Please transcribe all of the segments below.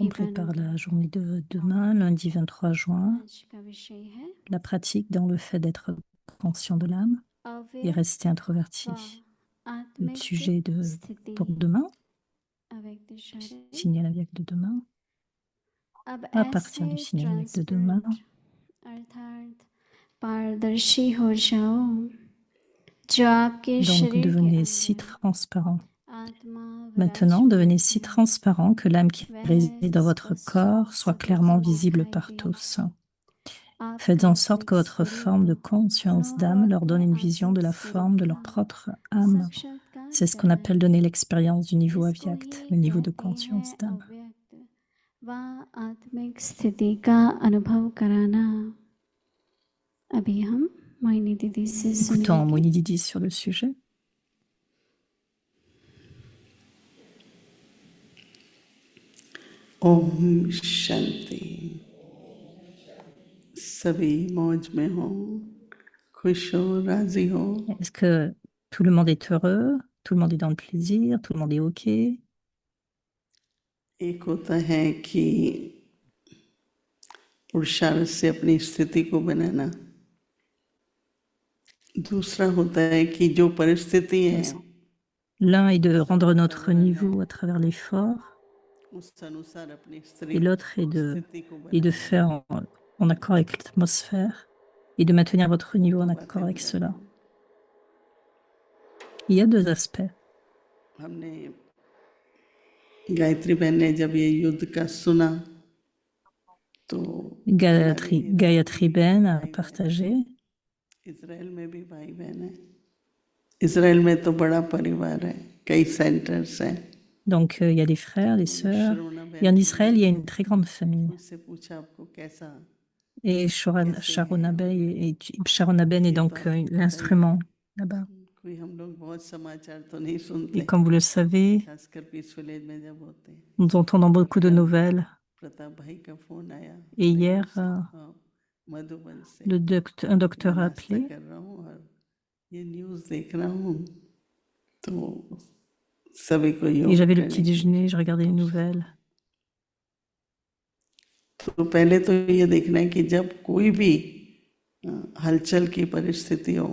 On prépare la journée de demain, lundi 23 juin, आज का विषय है la pratique dans le fait d'être conscient de l'âme et rester introverti. Le आत्मिक sujet स्थिति pour demain, अव्यक्त शरीर signal avec de demain, अब à partir ऐसे du signal avec de demain. अर्थात पारदर्शी हो जाओ जो आपके Donc शरीर के devenez si अंदर transparent. आत्मा Maintenant, devenez si विराजमान है transparent que l'âme qui वह réside dans votre स्पष्ट corps soit सभी clairement को visible दिखाई par दे। tous. Faites आपका en sorte que आत्मिक votre forme de स्वरूप conscience d'âme leur donne une vision de la forme de leur propre âme. साक्षात्कार C'est ce qu'on appelle कराएं। donner l'expérience du niveau इसको avyakt, ही le niveau de कहते conscience हैं d'âme. अव्यक्त व आत्मिक स्थिति का अनुभव कराना। अभी हम मोहिनी दीदी से Écoutons सुनेंगे। Moini Didi sur le sujet. Om शांति। सभी मौज में हो, खुश हो, राजी हो। Est-ce que tout le monde est heureux, tout le monde est dans le plaisir, tout le monde est OK? एक होता है कि पुरुषार्थ से अपनी स्थिति को बनाना, दूसरा होता है कि जो परिस्थिति है L'un est de rendre notre niveau à travers l'effort, उस अनुसार अपनी et l'autre est स्थिति को de faire en accord avec l'atmosphère et de maintenir votre niveau en accord avec cela. Il y a deux aspects. हमने गायत्री बहन ने जब ये युद्ध का सुना तो Gayatri Ben a partagé. Israel में भी भाई बहन है, इजराइल में तो बड़ा परिवार है, कई सेंटर्स हैं। Donc il y a des frères, des sœurs. Et en Israël, il y a une très grande famille. मुझसे पूछा आपको कैसा, Et Sharona Ben est donc l'instrument là-bas. कोई हम लोग बहुत समाचार तो नहीं सुनते, Et comme vous le savez, खासकर पीस विलेज में जब होते हैं। nous entendons beaucoup de nouvelles. Pratap भाई का फोन आया Et hier, मधुबन से, un docteur a नाश्ता appelé. कर रहा हूँ और ये न्यूज़ देख रहा हूँ तो सभी को Et योग j'avais le करने petit की। déjeuner, je regardais les nouvelles. तो पहले तो ये देखना है कि जब कोई भी हलचल की परिस्थिति हो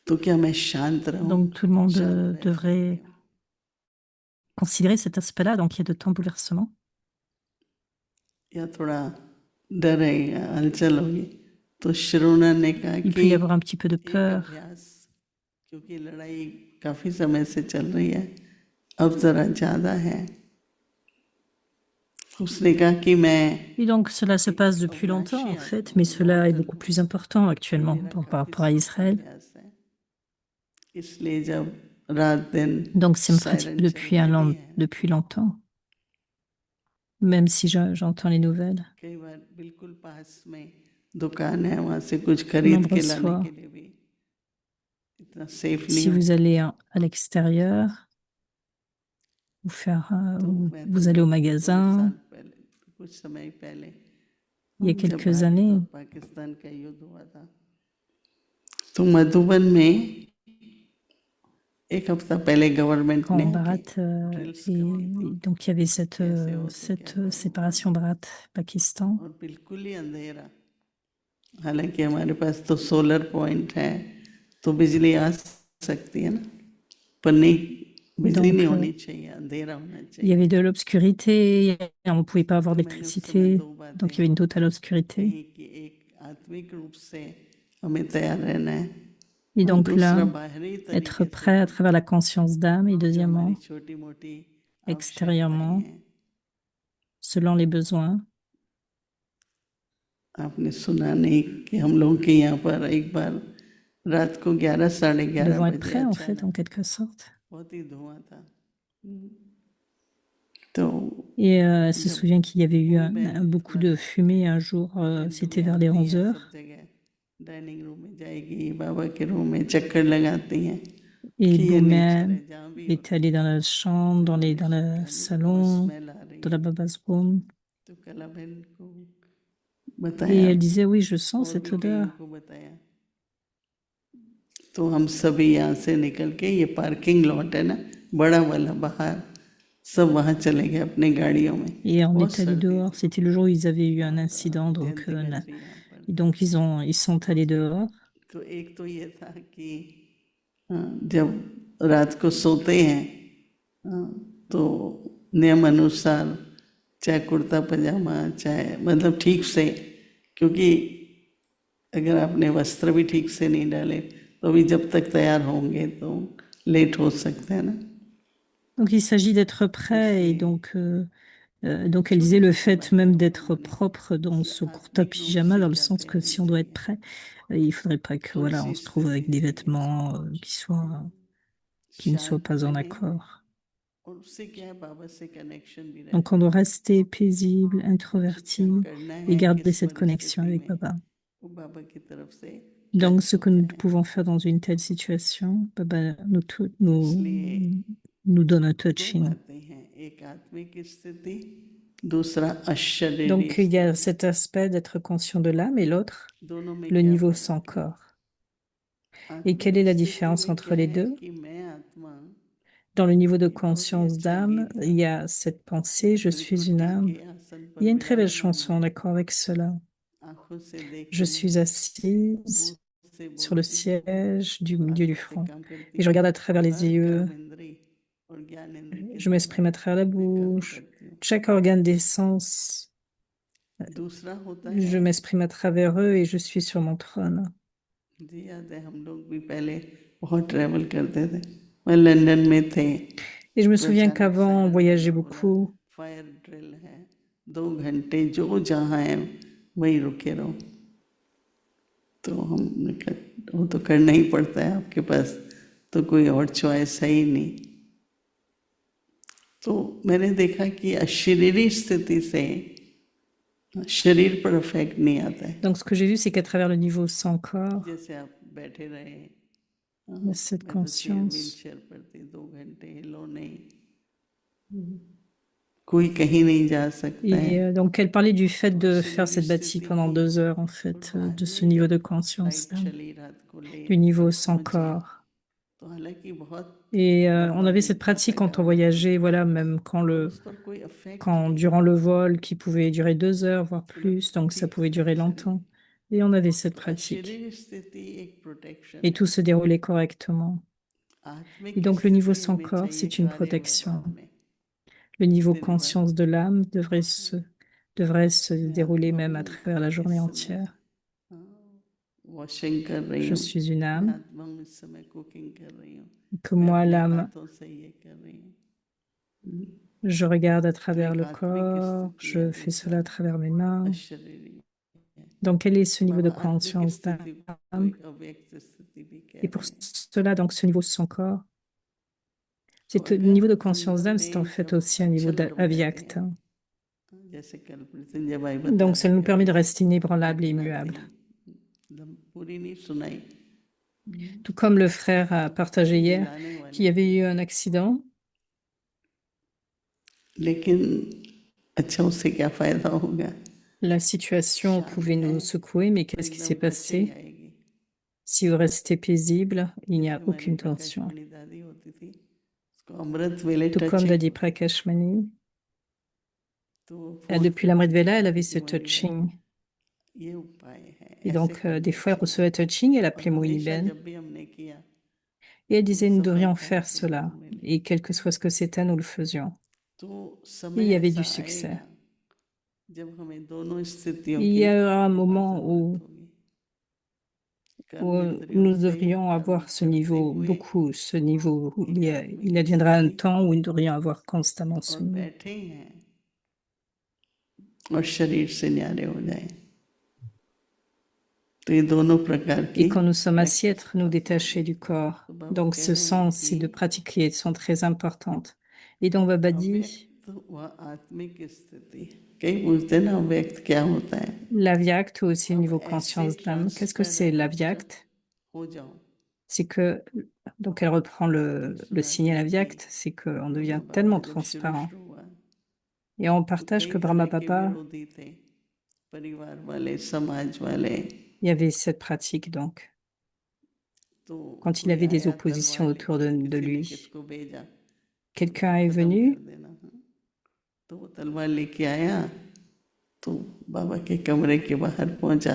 तो क्या मैं शांत रहूं? Donc tout le monde devrait considérer cet aspect-là. Donc il y a de temps bouleversement. या थोड़ा डर है, हलचल होगी, तो श्रोणा ने कहा Il peut y avoir un petit peu de peur. क्योंकि लड़ाई काफी समय से चल रही है, अब जरा ज्यादा है। उसने कहा कि मैं, Et donc cela se passe depuis longtemps en fait, mais cela est beaucoup plus important actuellement par rapport à Israël. इसलिए जब रात दिन Donc c'est une pratique depuis longtemps, même si j'entends les nouvelles. कई बार बिल्कुल पास में दुकान है, वहां से कुछ खरीद के लाने के लिए भी इतना सेफ नहीं। Si vous allez à l'extérieur, vous allez au magasin, कुछ समय पहले il y a quelques années, Pakistan का युद्ध हुआ था, तो मधुबन में एक हफ्ता पहले गवर्नमेंट ने donc il y avait cette séparation Bharat-Pakistan. और बिल्कुल ही अंधेरा, हालांकि हमारे पास तो सोलर पॉइंट है तो बिजली आ सकती है ना, पर नहीं, बिजली नहीं होनी चाहिए, अंधेरा होना चाहिए। Il y avait de l'obscurité, on ne pouvait pas avoir d'électricité, donc il y avait une totale obscurité. एक आत्मिक रूप से हमें तैयार रहना है, et donc là, être prêt à travers la conscience d'âme, et deuxièmement, extérieurement, selon les besoins. आपने सुना नहीं कि हम लोग के यहाँ पर एक बार रात को 11 साढ़े 11 devons être prêts en fait, en quelque sorte. बहुत ही धुआं था। Et elle se souvient qu'il y avait eu beaucoup de fumée un jour, c'était vers les 11 heures. Et Boumen est allée dans la chambre, dans le salon, dans la baba's room. Et elle disait, oui, je sens cette odeur. तो हम सभी यहाँ से निकल के, ये parking lot है ना बड़ा वाला बाहर, सब वहां चले गए अपने गाड़ियों में। Et on बहुत est allé सर्दी dehors. थी, C'était le jour où ils avaient eu un incident, donc, जयंती गजरी यहाँ पर थी। donc ils sont allés dehors. तो एक तो ये था कि जब रात को सोते हैं तो नियम अनुसार चाहे कुर्ता पजामा चाहे मतलब ठीक से, क्योंकि अगर आपने वस्त्र भी ठीक से नहीं डाले तो भी जब तक तैयार होंगे तो लेट हो सकते हैं ना। Donc il s'agit d'être prêt et donc elle disait le fait même d'être propre dans ce kurta pyjama, dans le sens que si on doit être prêt, il faudrait pas que voilà on se trouve avec des vêtements qui ne soient pas en accord. और उससे क्या है, बाबा से कनेक्शन भी Donc रहता on है, doit rester paisible, introverti करना et है garder किस cette connexion परिस्थिति avec में Baba. वो बाबा की तरफ से Donc टच ce que होता nous है। pouvons faire dans une telle situation, Baba इसलिए nous donne un दो touching. बातें हैं, एक आत्मिक स्थिति, दूसरा अशरीरी Donc il y a स्थिति। cet aspect d'être conscient de l'âme et l'autre, दोनों में le क्या niveau फर्क sans है? corps. Et quelle est आत्मिक la स्थिति différence में entre क्या les है deux? कि मैं आत्मा, Dans le niveau de ये बहुत ही conscience अच्छा d'âme, गीत il था, y a cette pensée, je suis une त्रिकुटी âme. के आसन Il पर y a une très belle विराजमान chanson, है, d'accord avec cela. आंखों से Je देखें, suis assise मुंह से sur le बोलती हूँ, siège du milieu du हाथों से front. काम करती Et je हूँ, regarde à travers les हर yeux, कर्म इंद्री और ज्ञान इंद्री के je m'exprime à द्वारा travers la मैं कर्म bouche. करती हूँ। Chaque organe des sens, दूसरा होता je है, m'exprime à travers eux et je suis sur mon trône. जी याद है, हम लोग भी पहले बहुत ट्रैवल करते थे, मैं लंदन में थे, Et je me तो souviens अचानक qu'avant, on सायरन voyageait बजा, बोला beaucoup. फायर ड्रिल है, 2 घंटे जो जहाँ है वहीं रुके रहो। तो हमने कहा वो तो करना ही पड़ता है, आपके पास तो कोई और चॉइस है ही नहीं। तो मैंने देखा कि अशरीरी स्थिति से शरीर पर इफेक्ट नहीं आता है। Donc ce que j'ai vu, c'est qu'à travers le niveau sans corps, जैसे आप बैठे रहे, cette मैं तो चेयर व्हील conscience. चेयर पर थी, 2 घंटे हिलो नहीं, कोई कहीं नहीं जा सकता है। Et donc elle parlait du fait तो de faire अशरीरी cette bâtie स्थिति pendant थी 2 heures, en और fait, de बाद ce में niveau जब de conscience, फ्लाइट चली रात को लेट du niveau तब sans पहुंचे, corps. तो हालांकि बहुत Et on लंबा avait cette गीत था, pratique quand on 51 voyageait, minute voilà, का, même और उस पर कोई इफेक्ट quand नहीं durant हुआ, le vol, qui pouvait durer 2 heures, voire मतलब plus, donc ça ठीक pouvait था durer शरीर। longtemps. Et on avait cette तो pratique. अशरीरी स्थिति एक प्रोटेक्शन Et है, tout se déroulait correctement. Et आत्मिक donc le niveau स्थिति sans हमें corps, चाहिए c'est une कार्य protection. वैभव में। Le niveau तेरी बात conscience de l'âme devrait se मैं dérouler आत्मा même à हूँ travers la journée इस समय entière. वॉशिंग कर रही Je हूँ, suis une मैं âme, आत्मा हूँ इस समय कुकिंग कर रही हूँ, que मैं moi, अपने l'âme, हाथों से ये कर रही हूँ। je regarde à तो travers एक le आत्मिक corps, स्थिति है, je fais दूसरा cela à travers mes mains. अशरीरी है। Donc, quel est ce niveau de बाबा आत्मिक conscience स्थिति को d'âme? एक अव्यक्त स्थिति भी Et कहते pour हैं। cela, donc, ce niveau sans corps, तो le अगर niveau de conscience अंदर d'âme, c'est en में fait जब aussi un niveau अचल रुक जाते avyakta. हैं, जैसे कल मृत्युंजय भाई Donc, ça बताते nous थे, permet de अभी rester inébranlable et गुनगुनाते immuable. हैं, मतलब पूरी नहीं सुनाई, Tout comme le frère a partagé hier हिलाने वाली qu'il y avait थी, eu un accident, लेकिन अच्छा उससे क्या फायदा होगा, la situation शांत pouvait है nous secouer, mais तो qu'est-ce qui एकदम s'est टचिंग passé? आएगी। Si vous restez paisible, il n'y जैसे a हमारी aucune प्रकाश tension. मणि दादी होती थी, उसको अमृत वेले Tout comme टचिंग Dadi होती, Prakashmani, तो depuis 4 la पे Mrit Vela, elle बताती avait थी ce मणि दादी, touching. ये उपाय है, Et ऐसे donc, des करना fois, elle recevait चाहिए। un touching, elle और appelait Moïni हमेशा Ben. जब भी हमने किया Et elle तो disait, nous devrions सफलता ही faire cela. सफलता मिली। Et quel que soit ce que c'était, nous le faisions. तो Et समय il y avait ऐसा du succès. आएगा जब हमें दोनों स्थितियों Il की y aura un बहुत moment जरूरत होगी, où कर्म इंद्रियों nous से devrions कर्म avoir ce करते niveau, हुए beaucoup ce niveau. Où il एकात्मिक adviendra un स्थिति, temps où nous devrions avoir constamment ce और niveau. बैठे हैं और शरीर से न्यारे हो जाए, तो ये दोनों प्रकार की Et quand nous sommes assis, practice être nous बहुत détacher होगी। du corps. तो बाबा Donc, कह ce रहे हैं sens, ces deux कि pratiques sont très importantes. Et donc, Baba dit, अव्यक्त व आत्मिक स्थिति, कई पूछते हैं ना अव्यक्त क्या होता है, l'avyakt, ou aussi le अब niveau ऐसे conscience d'âme. Qu'est-ce que c'est transparent l'avyakt? हो जाओ, C'est que, donc elle reprend le signal सुनाते हैं कि avyakt, c'est qu'on devient बाबा tellement जब शुरू transparent. शुरू हुआ Et on तो partage कई que Brahma तरह के Papa, विरोधी थे, परिवार वाले, समाज वाले, il y avait cette pratique, donc, तो quand il कोई avait des आया oppositions तलवार autour लेके, de किसी ने lui. किसको भेजा, Quelqu'un est खत्म कर venu देना, तो वो तलवार लेके आया, तो बाबा के कमरे के बाहर पहुंचा,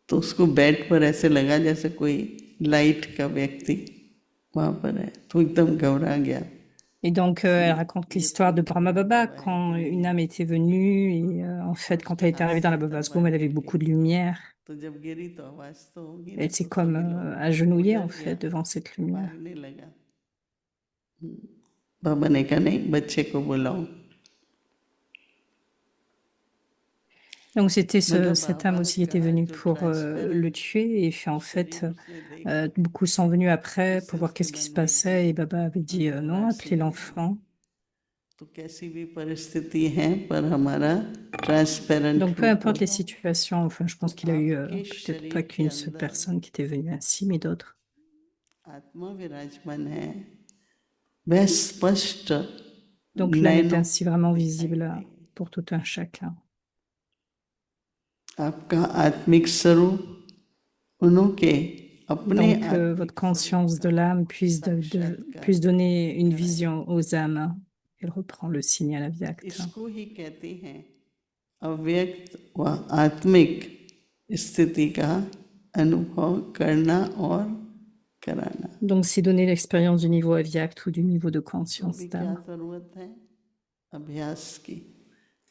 तो उसको बेड पर ऐसे लगा जैसे कोई लाइट का व्यक्ति वहाँ पर है, तो एकदम घबरा गया। Et donc, elle raconte l'histoire de Brahma Baba quand une âme était venue. Et en fait, quand elle était arrivée dans la Baba's Room, elle avait beaucoup de lumière. तो जब गिरी तो आवाज तो होगी ना, Elle s'est तो comme सभी लोग agenouillée, en उधर गया, fait, devant cette lumière. भागने लगा। बाबा ने कहा नहीं, बच्चे को बुलाओ। Donc, c'était cette âme aussi qui était venue pour le tuer. Et puis, en fait, beaucoup sont venus après pour voir qu'est-ce qui se passait. Et Baba avait dit non, appelez l'enfant. तो कैसी भी परिस्थिति है, पर हमारा transparent Donc, peu रूप importe les हो, situations, enfin, je pense qu'il a eu आपके peut-être pas शरीर के qu'une seule अंदर personne qui était venue ainsi, mais d'autres. आत्मा विराजमान है, वह स्पष्ट Donc, l'âme est नैनों ainsi vraiment दिखाई visible देगी। pour tout un chacun. आपका आत्मिक स्वरूप उन्होंने अपने Donc, votre conscience de l'âme puisse donner une vision aux âmes. Elle reprend le signe à la Vyakta. इसको ही कहते हैं अव्यक्त व आत्मिक स्थिति का अनुभव करना और कराना। Donc, c'est donner l'expérience du niveau Avyakt ou du niveau de conscience अभी क्या d'âme. जरूरत है? अभ्यास की।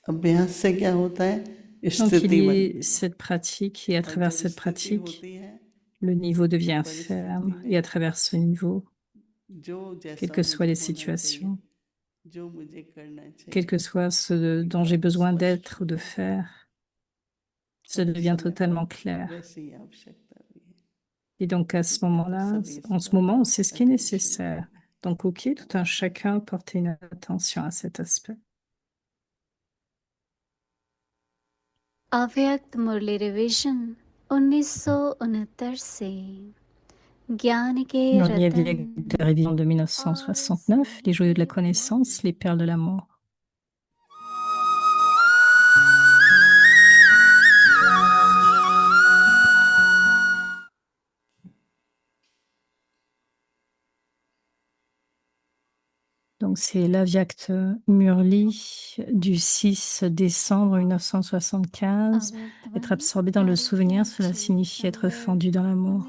अभ्यास से क्या होता है? Donc, il स्थिति y बनती a है। cette pratique, et à और travers जब cette स्थिति pratique, होती है, le niveau devient परिस्थिति ferme. में Et à travers ce niveau, जो quelles जैसा que soient मुझे les होना चाहिए, situations, जो मुझे करना quel चाहिए, que soit ce dont j'ai besoin d'être ou de faire, ça devient totalement clair. वैसी ही आवश्यकता भी है। Et donc, à ce moment-là, en ce moment, on sait ce qui est nécessaire. Donc, ok, tout un chacun porter une attention à cet aspect. अव्यक्त मुरली रिवीजन 1969 से ज्ञान के Murli रतन Avyakt de révision de 1969, les joyaux de la connaissance, les perles de l'amour. Donc, c'est l'Avyakt Murli du 6 décembre 1975. Être absorbé dans le souvenir, cela signifie être fendu dans l'amour.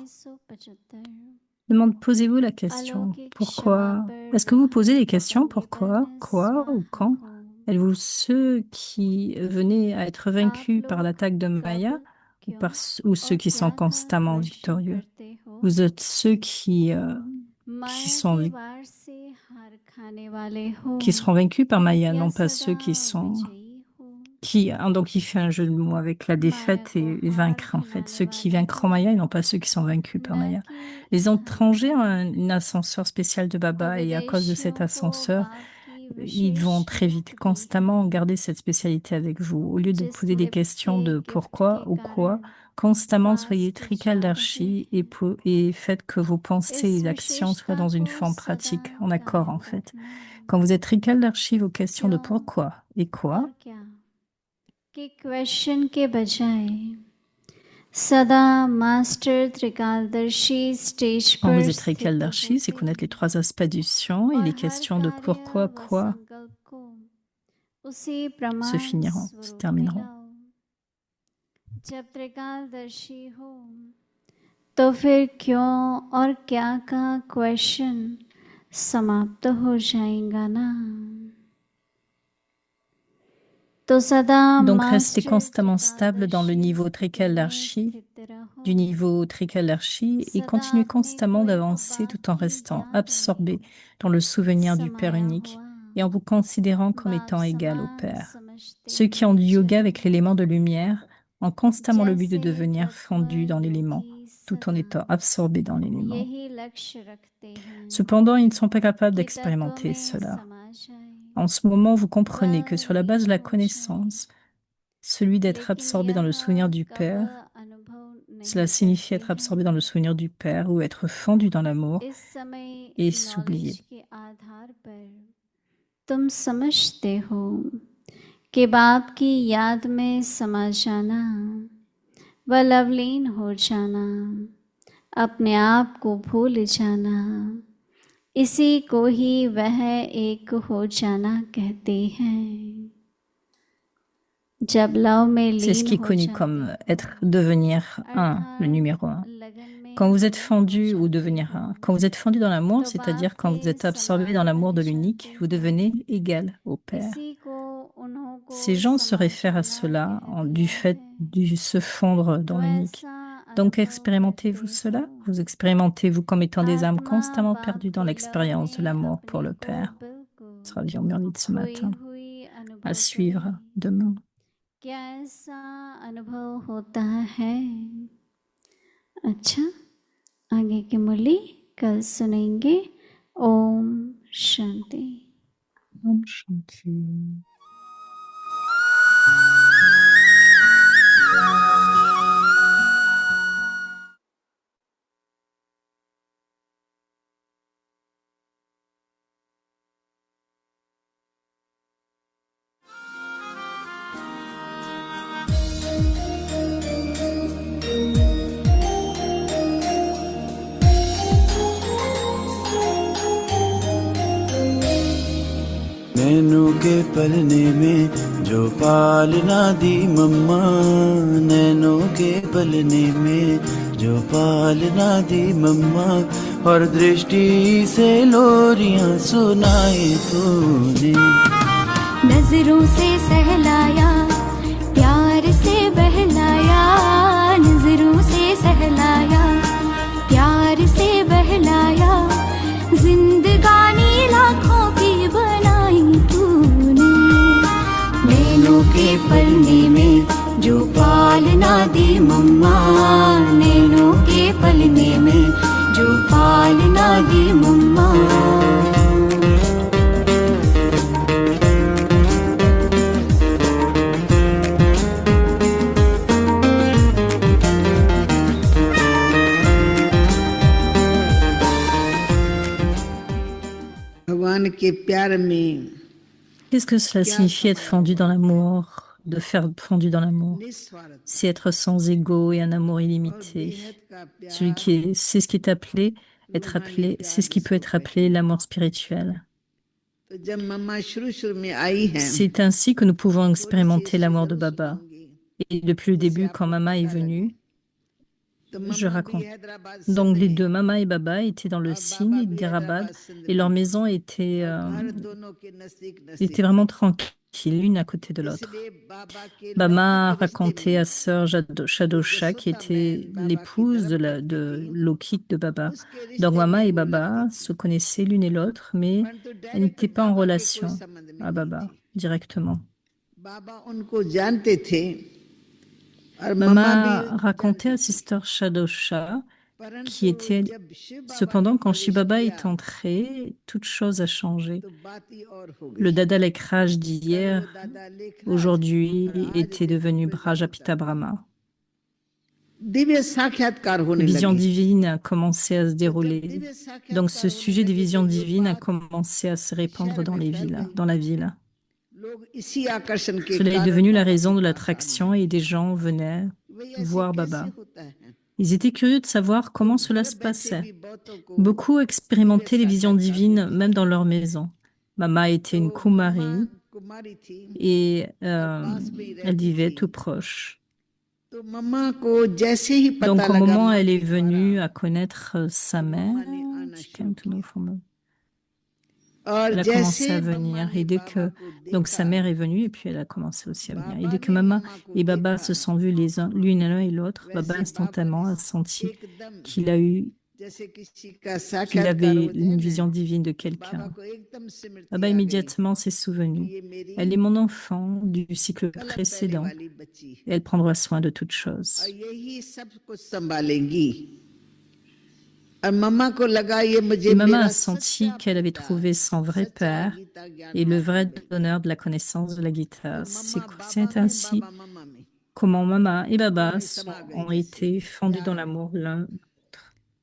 Demande, posez-vous la question. Pourquoi? Est-ce que vous posez des questions? Pourquoi? Quoi ou quand? Êtes-vous ceux qui venaient à être vaincus par l'attaque de Maya ou ceux qui sont constamment victorieux? Vous êtes ceux qui seront vaincus par Maya, non pas ceux donc il fait un jeu de mots avec la défaite et vaincre en fait. Ceux qui vaincront Maya et non pas ceux qui sont vaincus par Maya. Les étrangers ont un ascenseur spécial de Baba et à cause de cet ascenseur, ils vont très vite, constamment garder cette spécialité avec vous. Au lieu de poser des questions de pourquoi ou quoi, constamment soyez Trikaldarshi et faites que vos pensées et actions soient dans une forme pratique, en accord en fait. Quand vous êtes Trikaldarshi, vos questions de pourquoi et quoi, के क्वेश्चन के बजाय सदा मास्टर त्रिकालदर्शी stage quand पर vous êtes स्थित Trikaldarshi, c'est होते connaître les trois aspects du Sion et और les हर questions de pourquoi, कार्य व quoi संकल्प को उसी se प्रमाण finiront, se स्वरूप termineront. मिलाओ। जब त्रिकालदर्शी हो तो फिर क्यों और क्या का क्वेश्चन समाप्त हो जाएगा ना। तो सदा Donc, restez master constamment stable dans le niveau त्रिकालदर्शी में Trikaldarshi, स्थित रहो। du niveau Trikaldarshi, et continuez constamment d'avancer tout en restant absorbé dans le souvenir du Père unique et en vous considérant comme étant égal au Père. Ceux qui ont du yoga avec l'élément de lumière ont constamment le but de devenir fondus dans l'élément, tout en étant absorbés dans l'élément. यही लक्ष्य रखते हैं Cependant, ils ne sont pas capables कि तत्व d'expérimenter में cela. समा जाए। En ce moment, vous comprenez que sur la base de la connaissance, celui d'être absorbé dans le souvenir du Père, cela signifie être absorbé dans le souvenir du Père ou être fendu dans l'amour इस समय et knowledge s'oublier. के आधार पर तुम समझते हो कि बाप की याद में समा जाना व लवलीन हो जाना, अपने आप को भूल जाना, इसी को ही वह एक हो जाना कहते हैं। जब लव में C'est ce लीन qui est हो connu जाते comme être, devenir un, le numéro un. अर्थात लगन में Quand vous êtes लीन हो fondu ou जाते devenir हो un, quand vous êtes fondu dans l'amour, तो बाप c'est-à-dire quand vous के êtes absorbé समान dans l'amour बन de जाते l'unique, vous हैं। devenez égal au Père. इसी को उन्हों को Ces gens se समा réfèrent à जाना cela कह du दिया fait है। du se fondre dans तो l'unique. ऐसा Donc अनुभव expérimentez-vous करते cela, हो। vous expérimentez-vous comme étant des âmes आत्मा constamment बाप perdues dans के लव l'expérience de में l'amour pour अपने le को Père. बिल्कुल Ce sera bien murmuré de ce खोई matin, हुई à अनुभव suivre करें। demain. क्या ऐसा अनुभव होता है? अच्छा, आगे की मुरली कल सुनेंगे। ओम शांति। Om Shanti. नैनों के पलने में जो पालना दी मम्मा, नैनों के पलने में जो पालना दी मम्मा, और दृष्टि से लोरियां सुनाई तूने। नजरों से सहलाया, प्यार से बहलाया, नजरों से सहलाया, प्यार से बहलाया, जिंदगानी लाखों की बनाई तूने। नैनों के पलने में जो पालना दी मम्मा, नैनों के पलने में जो पालना दी मम्मा। भगवान के प्यार में Qu'est-ce que cela signifie être fondu dans l'amour, de faire fondu dans l'amour? निस्वार्थ C'est être sans ego et un amour और illimité. बेहद का Celui प्यार qui est, c'est ce qui est appelé, c'est ce qui peut être appelé l'amour spirituel. तो जब मम्मा शुरू में आई है C'est ainsi que nous pouvons expérimenter l'amour de जरूर Baba. सुनेंगे, Et depuis le जिससे début, quand आपको Mama est पता लगे। venue, तो je मम्मा भी raconte. हैदराबाद Donc les में deux, Mama et Baba, étaient dans le और बाबा signe भी d'Irabad हैदराबाद सिंध et leur में, maison était, और घर दोनों के नजदीक était नजदीक vraiment थे। tranquille, l'une à côté de l'autre. इसलिए बाबा के Bama a लौकिक रिश्ते raconté à में sœur Shadosha, qui जसोदा était बहन बाबा की l'épouse de, धर्म पत्नी de थी, Lokit de Baba. उसके Donc रिश्ते Mama में et वो लगती Baba थी, se connaissaient l'une et l'autre, mais परंतु elles direct n'étaient pas en बाबा के कोई relation संबंध में à नहीं Baba थी। directement. बाबा उनको जानते थे और मम्मा भी Mama racontait जानती à थी, Sister Shadosha, qui परंतु était जब शिव बाबा ने cependant quand प्रवेश Shibaba किया est entré, toute chose a changé. तो बात ही और हो Le गई। Dada Lekraj कल वो d'hier, दादा लेखराज aujourd'hui, और आज était देखो devenu फिर क्या होता Brajapita है। Brahma. दिव्य साक्षात्कार Les होने visions लगे। divines a commencé à se तो जब dérouler. दिव्य Donc साक्षात्कार ce होने sujet des लगे visions तो ये divines a बात commencé à se répandre शहर dans में les फैल villes, गई। dans la ville. लोग इसी आकर्षण के Cela est कारण devenu la बाबा के raison de पास आने l'attraction लगे। et des gens venaient वही ऐसे voir कैसे Baba. होता है? Ils étaient curieux de savoir तो comment cela घर se बैठे passait. भी बहुतों को Beaucoup दिव्य expérimentaient les visions साक्षात्कार divines होती même है। dans leur maison. Mama était une तो मम्मा Kumari कुमारी थी et और पास में ही elle रहती vivait थी। tout proche. तो मम्मा को जैसे ही पता Donc au लगा moment où माँ elle के est venue à द्वारा connaître sa तो mère, मम्मा ने आना she शुरू came to know किया from her. और Elle a जैसे commencé à मम्मा venir. ने Et dès बाबा que को donc sa देखा, mère est venue et puis elle a commencé aussi à venir. Et Baba dès que ने Mama मम्मा को et Baba देखा, se sont vus les uns l'une et l'un et l'autre, Baba वैसे बाबा instantanément ने a senti एकदम qu'il a eu जैसे किसी का qu'il साक्षात्कार avait हो une जाए vision ना, divine de बाबा quelqu'un. को एकदम स्मृति Baba आ गई immédiatement s'est कि souvenu. ये मेरी Elle est mon enfant du cycle कलप पहले précédent वाली बच्ची et है elle prendra soin de toutes और choses. यही सब कुछ संभालेंगी। और मम्मा को लगा ये मुझे Et Mama मेरा a senti qu'elle avait पिता, trouvé son vrai सच्चा père गीता ज्ञान et le महात्मा vrai मिल गया। donneur de la connaissance de la तो Gita. मम्मा बाबा C'est में, ainsi बाबा मम्मा में comment Mama et दोनों Baba में समा गए ont जैसे été fondus dans प्यार। l'amour l'un.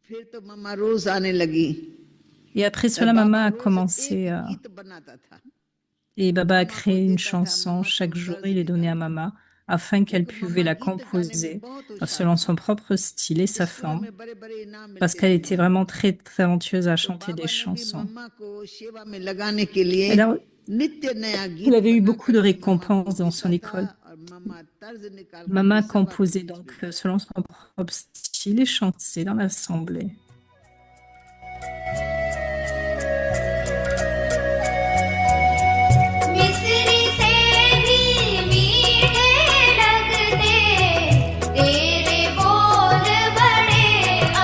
फिर तो मम्मा रोज आने लगी Et après और cela, बाबा Mama a रोज commencé एक à... गीत बनाता था, Et Baba a मम्मा को créé une देता था, chanson. मम्मा तुम Chaque jour, तर्ज il est donné à निकालो। Mama. afin qu'elle pouvait la composer selon son propre style et sa forme, parce qu'elle était vraiment très talentueuse à chanter des chansons. Alors, elle avait eu beaucoup de récompenses dans son école. Mama composait donc selon son propre style et chantait dans l'assemblée. मिस्री से भी मीठे लगते तेरे बोल बड़े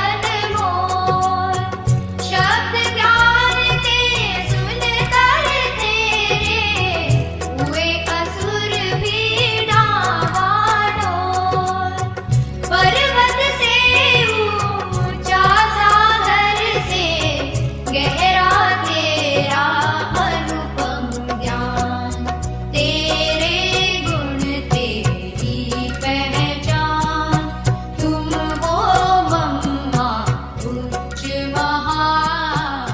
अनमोल शब्द ज्ञान के सुन कर तेरे हुए असुर भी डावाडोल पर्वत से ऊंचा सागर से गहरा तेरा अनुपम ज्ञान तेरे गुण तेरी पहचान तुम हो मम्मा उच्च महान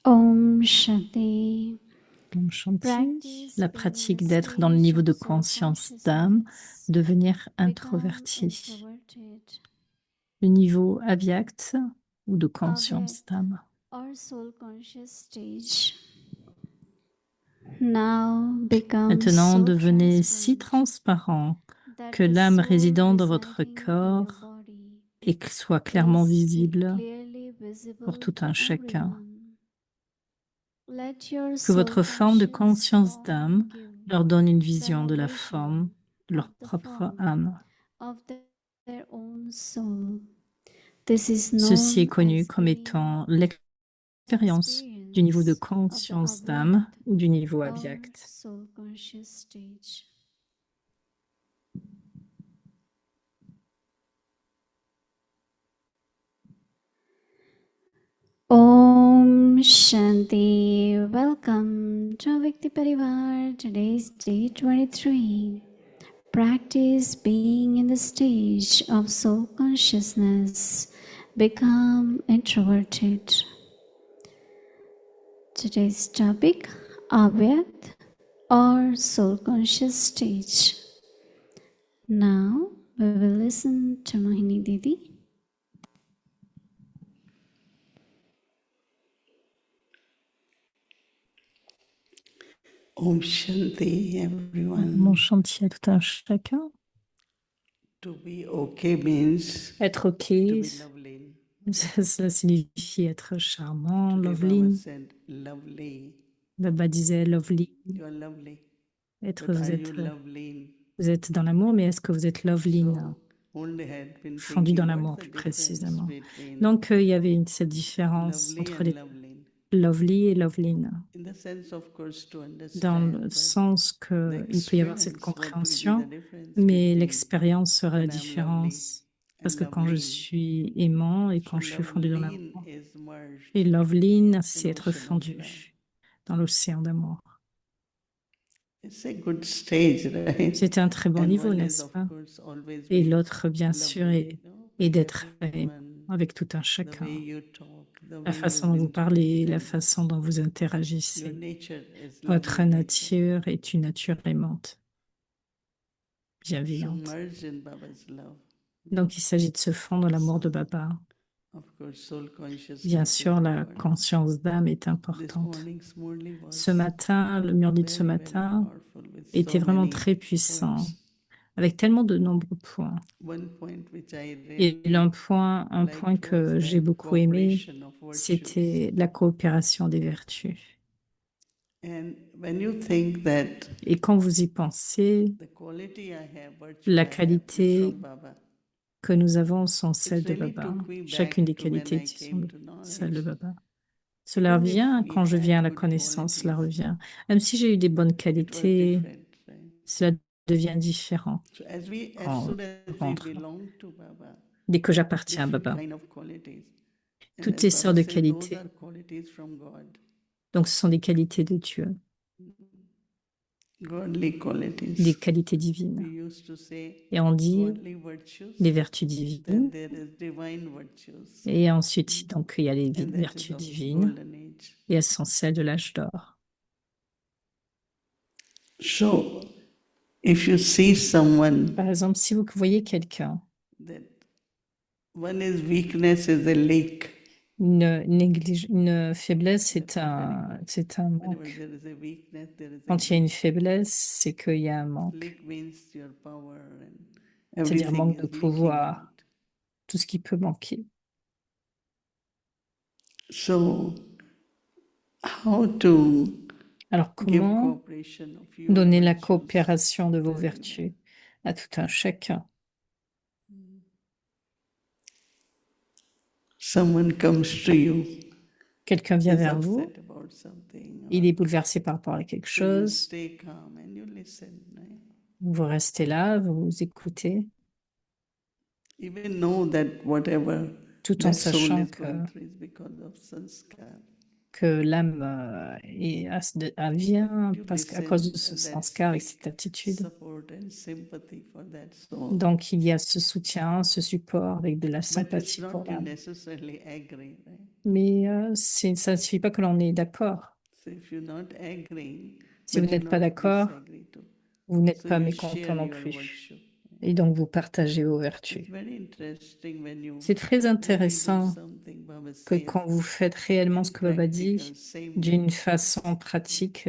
Om Shanti. Om Shanti, la pratique d'être dans le niveau de conscience d'âme, devenir introverti. Le niveau avyakt ou de conscience d'âme. Or soul conscious stage. Now become Maintenant, so devenez si transparent transparent that que the l'âme soul résidant dans votre residing in your corps body et que soit clairement is visible clearly visible pour tout to un chacun. everyone. Let your Que soul votre forme de conscious conscience form d'âme give leur donne une them vision a de la vision forme de leur of the propre form âme. of their own soul. This is Ceci est known connu as comme the étant l'expérience du niveau de experience of the conscience d'âme avyakt ou du niveau or avyakt. soul conscious stage. Om Shanti. Welcome to Vikti Parivar. Today is day 23. Practice being in the stage of soul consciousness. Become introverted. Today's topic, Avyakt or soul conscious stage. Now we will listen to Mohini Didi. Om Shanti, everyone. Mon chantier à tout un chacun. To be okay means Être OK, to be lovely. cela signifie être charmant, Today Baba lovely. said lovely. Baba disait lovely. You are lovely. Être, But vous are you êtes, lovely? vous êtes dans l'amour, mais est-ce que vous êtes lovely? So only had been Fondu dans thinking, l'amour, what's the plus difference précisément. between Donc, il y avait cette différence lovely entre and les lovely? lovely et loveline, In the sense, of course, to dans understand, le but sens the qu'il peut y avoir cette experience, what will be compréhension, the difference mais between l'expérience sera la when I'm lovely différence. Parce and que quand je lovely? suis aimant et So quand je suis fondu dans loveline l'amour. is merged Et loveline, in c'est être ocean of love. fondu dans l'océan d'amour. It's a good stage, right? C'est un très bon And niveau, one is, n'est-ce of pas? course, always Et be l'autre, bien sûr, lovely, est with d'être everyone, avec tout un the chacun. way you talk, the La way façon you've dont vous been parlez, la treated. façon dont vous Your interagissez. nature is Votre lovely nature. nature est une nature aimante, So bienveillante. merge in Baba's love. Donc, il s'agit de se fondre dans l'amour de Baba. Of course, soul consciousness Bien is sûr, la important. conscience d'âme est This importante. morning's Murli was Ce matin, le Murli de ce very, very matin powerful with était so vraiment many très puissant, points. avec tellement de nombreux points. One point which I Et really un point liked que was j'ai that beaucoup aimé, cooperation of virtues. c'était la coopération des vertus. And when you think that Et quand vous y pensez, the quality I have, virtue la I have, is qualité from Baba, que nous avons sont it celles de really Baba. took me Chacune des back to when qualités I sont came to celles de knowledge. Baba. Cela Even if revient we quand je viens à had la good connaissance, cela qualities, revient. Même si j'ai eu des bonnes it was qualités, different. Right? cela devient différent So as quand soon as we rentre. belong to Baba, Dès que j'appartiens à different Baba, kind of qualities. And toutes as ces Baba sortes de says, those qualités. are qualities from God. Donc, ce sont des qualités de Dieu, Godly des qualities. qualités We divines. used to say Et on dit godly virtues, les vertus then divines. there is divine virtues, Et ensuite, donc, il y a les and that is vertus of divines. golden age. Et elles sont celles de l'âge d'or. So, if you see someone Par exemple, si vous voyez quelqu'un, that one is weakness is a leak. une faiblesse, c'est un Whenever manque. there is a weakness, there is a Quand il y a une leak. faiblesse, c'est qu'il y a un manque. Leak means your power and C'est-à-dire everything manque is de leaking pouvoir, out. tout ce qui peut manquer. So, how to Alors, give comment cooperation of your donner la virtues? coopération de vos vertus à tout un chacun? Someone comes to you, Quelqu'un vient is vers vous, upset about something, il or est bouleversé par rapport à quelque so you chose, stay calm and you listen. Right? vous restez là, vous écoutez, Even know that whatever tout en that soul sachant is going through is because of sanskar. que l'âme vient You parce qu'à listen, cause de ce and that's sanskar et big cette attitude. support and sympathy for that soul. Donc, il y a ce soutien, ce support avec de la But it's sympathie not pour to l'âme. necessarily agree, right? Mais ça ne suffit pas que l'on est d'accord. So if you're not agreeing, Si vous but you n'êtes pas not d'accord, disagree too. vous n'êtes So pas you mécontent share non your plus. virtue. Et donc, vous partagez vos It's vertus. very interesting when you C'est très really do intéressant something Baba que says quand vous faites réellement ce in que Baba dit, practical, same d'une day. façon pratique,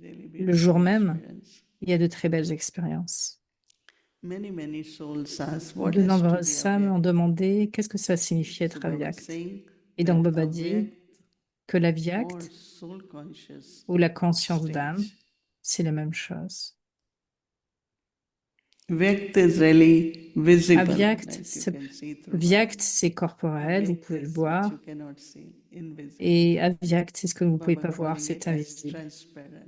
Really le jour beautiful même, experience. il y a de très belles expériences. Many souls ask what De has to nombreuses be âmes ont avyakt. demandé qu'est-ce que ça signifie So être Baba avyakt. saying Et donc that Baba dit avyakt que or l'avyakt soul conscious ou la conscience d'âme, stage. c'est la même chose. Vyakt is really visible, Avyakt, right? You c'est can see through. vyakt, c'est corporel, vous Avyakt pouvez le is voir. what you cannot see, invisible. Et avyakt, c'est ce que vous ne pouvez Baba pas voir, calling c'est it as invisible. transparent.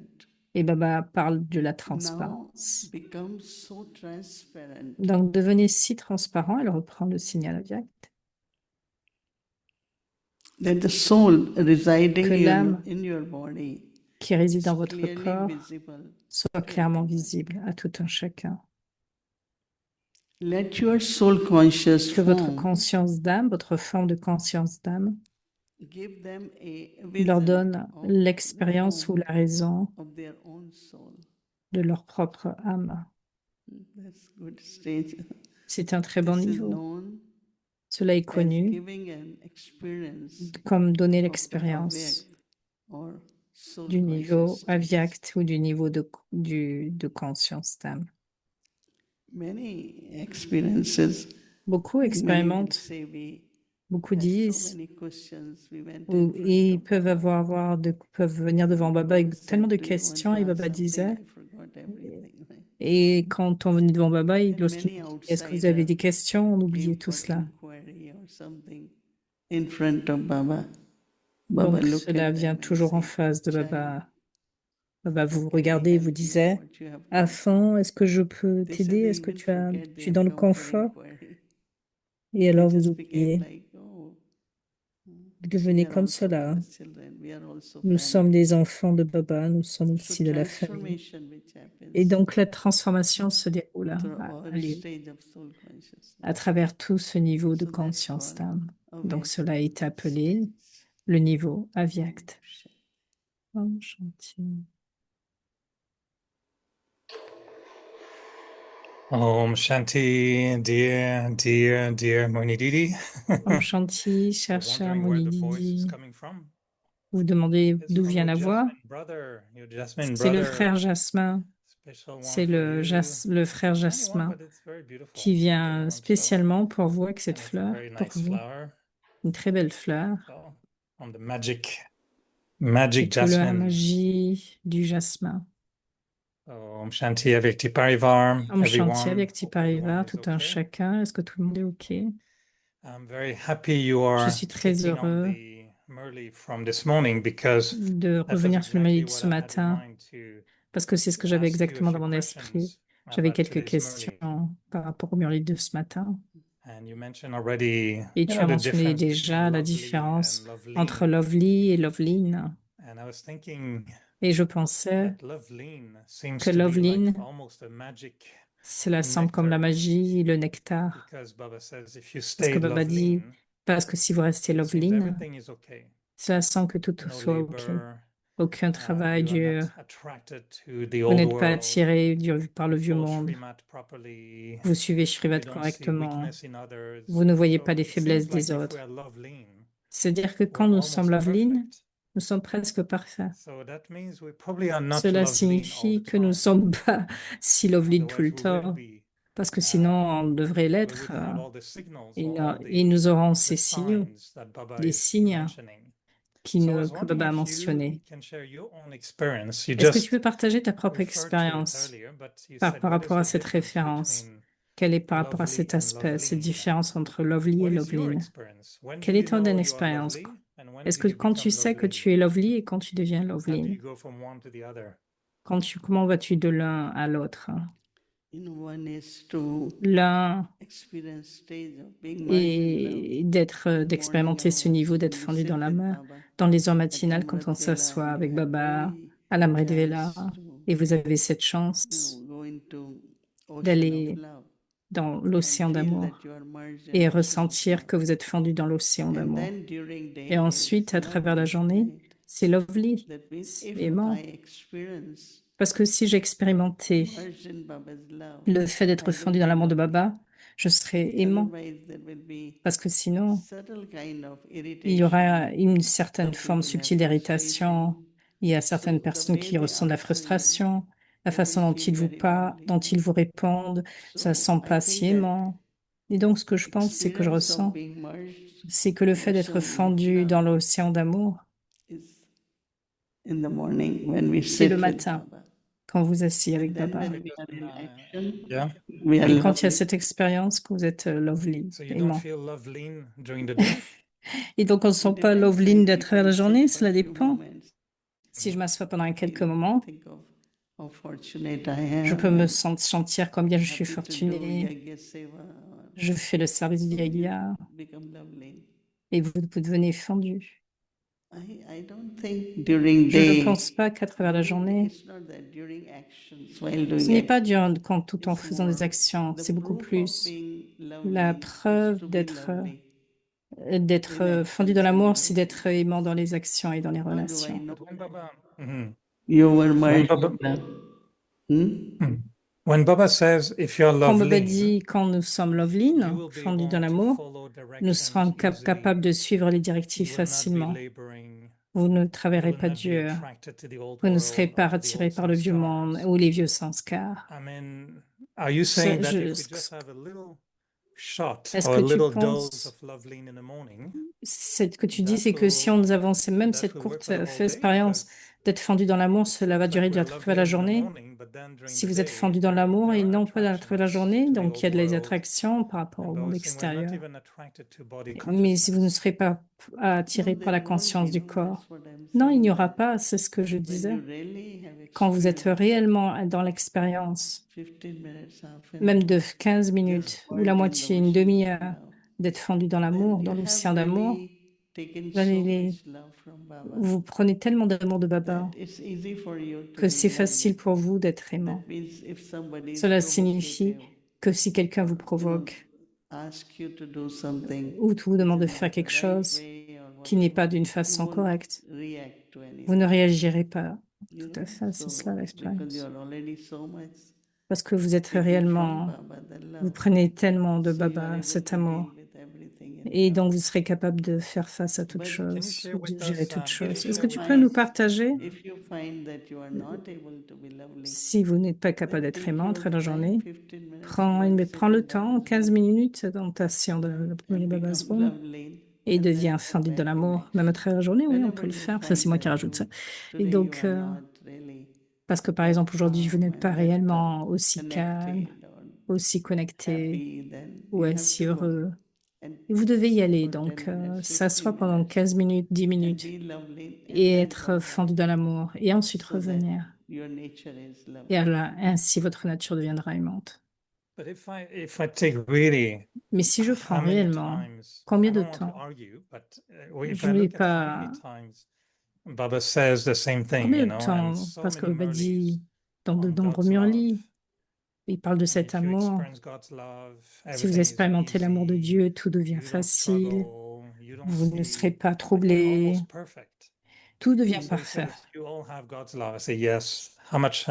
Et Baba parle de la Now transparence. become so transparent Donc devenez si transparent, elle reprend le signal avyakt, that the soul residing que l'âme in your body qui réside is dans votre clearly corps visible. soit clairement visible à tout un chacun. Let your soul conscious Que votre form conscience d'âme, votre forme de conscience d'âme, give them a leur vision donne of the l'expérience ou form la raison of their own soul. de leur propre âme. That's good stage. C'est un très bon This is niveau. known Cela est as connu giving an experience comme donner of the l'expérience avyakt or soul du niveau conscious stage. avyakt ou du niveau de conscience d'âme. Many experiences, Beaucoup many will expérimentent, say we beaucoup had so disent, many questions, we went ou- in front et ils of peuvent Baba. peuvent venir devant Baba Baba avec tellement said, de "Do you want questions to et ask Baba something? disait, I forgot everything." Right? et quand on venait devant Baba, And lorsqu'il many nous disait, est-ce que vous avez des outsiders questions, on oubliait came tout for cela. inquiry or something in front of Baba. Baba Donc look cela at vient them and toujours en say, face de "Child, Baba. Baba how vous can I regardez et vous help you? disait, What you have gone through?" Enfant, est-ce que je peux They t'aider? said they Est-ce que even tu forget they es have dans le come for confort? inquiry. Et They alors vous just became oubliez. like, "Oh, Vous we devenez are comme also cela. Baba's children. We are also Nous sommes family." des enfants de Baba, nous sommes So aussi de la famille. transformation which Et happens donc la transformation se déroule through a all lieu stage of soul consciousness. à travers tout ce niveau de So that's conscience called d'âme. Donc avyakt cela est appelé stage. le niveau avyakt. Om Shanti. Om Shanti, dear Moni Didi. Om Shanti, cher You're wondering where the voice is Monididi. coming from? Vous demandez It's d'où from vient your la voix? Jasmine brother, your Jasmine C'est le brother. frère Jasmin. Special one C'est for you. le frère Tiny one, Jasmin but it's very beautiful. qui vient So, spécialement pour vous avec and cette it's a fleur, very pour nice vous. flower. Une très belle fleur. So, on the magic C'est sous la jasmine. magie du jasmin. So, Om Shanti avec Tiparivar, Om Shanti everyone. avec Hope Tipariva, everyone is tout un okay. chacun. Est-ce que tout le monde est OK? I'm very happy you Je are suis très taking on heureux the Murli from this morning because de that was revenir sur le exactly mail de what ce I had in matin mind to parce que c'est ce que j'avais ask you a exactement dans few mon esprit. questions J'avais about quelques today's Murli. questions par rapport au Murli de ce matin. And you mentioned already, Et you tu know, as the mentionné difference déjà between la lovely différence and entre loveline. Lovely et Loveline. And I was thinking Et je pensais that loveline seems que to be like Loveline, almost a magic cela semble comme la nectar magie, le nectar. because Baba says if you Parce stay que Baba dit, loveline, parce que si vous restez it seems Loveline, everything is okay. cela sent que tout No soit OK. labor, Aucun travail you are dur. not attracted to the Vous old n'êtes pas world. attiré par le You vieux follow monde. Srimat properly. Vous suivez You Shrivat don't see correctement. weakness in others. Vous ne voyez So pas les it seems faiblesses like des if we autres. are loveline, C'est-à-dire que quand we're nous sommes almost Loveline, perfect. nous sommes presque parfaits. So that means we probably are not Cela loveline all signifie the que nous ne time. sommes pas si Loveline tout Otherwise, le we will temps, be. parce que sinon on devrait We l'être. would have all the signals Et, or all et nous aurons ces the signaux, signs that Baba des is signes mentioning. que wondering Baba a if you mentionnés. can share your own experience. You Est-ce que tu just peux partager ta propre referred to it expérience earlier, but you par said, what is rapport à the cette difference référence? between Quelle est par rapport à lovely cet and aspect, cette loveline? différence entre Lovely et What is your Loveline? experience? When do Quelle est you ton know you are expérience? lovely, and when Est-ce do que you quand tu become sais que loveline? tu es Lovely et quand tu deviens How do Loveline? you go from one to the other? Comment vas-tu de l'un à l'autre? One is to L'un experience stage of being merged in love. d'expérimenter ce niveau d'être fondu dans la mer, dans les heures matinales quand on s'assoit avec Baba à la Vela, et vous avez cette chance Go into ocean d'aller of love dans and l'océan feel d'amour that you are merged in et ocean of ressentir love. que vous êtes fondu dans l'océan And d'amour. then during day Et ensuite, it's à travers la lovely, journée, right? c'est lovely, That means c'est if aimant. I experience Parce que si j'expérimentais merged in Baba's love, le fait d'être I will fondu dans be l'amour de lovely. Baba, je serais aimant. Otherwise, there will be Parce que sinon, subtle kind of il y irritation. aura une certaine Some forme people have subtile d'irritation. frustration. Il y a certaines So the personnes way qui they ressentent la answer you, frustration, la that façon will dont feel ils vous very parlent, lovely. dont ils vous répondent, ça So sent I pas think si that aimant. Et donc, ce que je pense, c'est que je experience of ressens, being merged c'est que le in fait d'être ocean of fendu dans love l'océan d'amour, is in the morning when we c'est sit le with matin, Baba. quand vous asseyez And avec then Baba. when we are in action, Yeah. we are Et quand il y a lovely. cette expérience que vous êtes lovely, So you don't aimant. feel loveline during the day? Et donc, on ne It sent pas depends, loveline like à if travers I la sit journée, for cela a few dépend. moments, Si je m'assois pendant quelques feel, moments, think of how fortunate I je am peux me and sentir combien je suis happy to do fortunée. yajna seva. Je fais le service du So you Yaya become lovely. et vous devenez fendu. I don't think during Je ne day, pense pas qu'à travers la journée, it's not that during actions, while ce doing n'est pas action, tout en it's faisant des more actions, the c'est beaucoup proof of plus being la lovely is preuve to be d'être lovely fondu in dans actions and l'amour, c'est d'être relationships. aimant dans les actions et dans les How do I relations. know But when that Baba, Mhm. you were when merged Baba, in love? Hmm? when Baba says, if you're Quand Baba loveline, dit quand nous sommes you loveline, will be fondus dans able to l'amour, follow nous directions serons capables easily. de suivre les You directives will not be facilement. laboring. Vous ne You travaillerez will pas not be dur. attracted to the old Vous ne serez world pas or to the attiré old par le vieux monde sanskars. ou les vieux sanskars. I mean, are you saying that if we Ce just have a little shot Est-ce or que a tu little dose penses, of loveline in the morning, ce que tu dis, that c'est que si on nous avance même that cette will work courte for the whole day? expérience Because d'être fendu dans l'amour, cela va it's like durer à we're travers la loveline in the journée. morning, but then during Si the vous êtes day, fendu dans l'amour et there are non pas à travers la attractions journée, to the donc il y a old de les world. attractions par rapport And au Baba monde was saying we're not extérieur. even attracted to body Mais si vous ne consciousness. serez pas No, attiré par la there won't conscience be, du no, corps, that's what I'm non, il saying. n'y aura That pas, c'est ce que je when disais. you really have Quand vous êtes experienced réellement dans l'expérience, 15 minutes, half an même de hour, 15 you're minutes ou la merged in the moitié, une ocean of demi-heure, love, d'être fendu dans then l'amour, you dans have l'océan d'amour, really taken vous allez so les- much love from Baba vous prenez tellement d'amour de Baba that it's easy for you to que be c'est facile lovely. pour vous d'être aimant. That means if somebody is Cela signifie provocative, que si quelqu'un vous you know, provoque ask you to do something ou vous demande de which is faire not the quelque right chose way or qui n'est pas whatever, d'une you façon won't correcte, react to vous ne anything, réagirez pas. you Tout à know. fait, c'est cela So because l'expérience. you're already so much parce que vous êtes taking from réellement, Baba, the vous love. prenez tellement de So you are Baba, able cet to deal amour, with everything in et love. donc vous serez capable de faire face à toutes But Can you choses, share ou de with gérer us, toutes if choses. if Est-ce you que tu peux nous find partager, if you find that you are not able to be lovely, si vous n'êtes pas capable then d'être take aimant your toute la time, journée, 15 minutes, prends, go and sit prends le in temps, Baba's 15 room minutes dans ta séance de and Baba's become Room, lovely, et and then deviens go fendu de back to l'amour, next même à day. travers la journée, oui, on Whenever peut le you faire. Enfin, c'est find moi qui that rajoute ça. Et today you donc, are not really parce que par exemple, aujourd'hui, vous calm n'êtes and pas that réellement aussi calme, connected or aussi connecté, happy, then ou you have aussi to go heureux. and Et vous devez y sit aller, for 10 donc minutes, 15 s'asseoir pendant minutes 15 minutes, 10 and minutes, be lovely and et then être come fendu back dans l'amour, et ensuite so that revenir. your nature is Et lovely. alors, ainsi, votre nature deviendra aimante. but if I take really Mais si je how prends many réellement, times, combien I de don't want to temps, argue, but if je I ne vais look at how many pas... times Baba says the same thing, Combien you de know, and temps, so parce que many Baba Murlis dit dans de on nombreux God's love. Murlis, il parle de And cet if you amour. experience God's love, Si vous everything is expérimentez l'amour de easy. Dieu, tout devient You don't facile, struggle. You don't vous ne serez see pas like troublé, almost perfect. tout devient Yes. So he says, parfait. you all have God's love. I say yes. How much?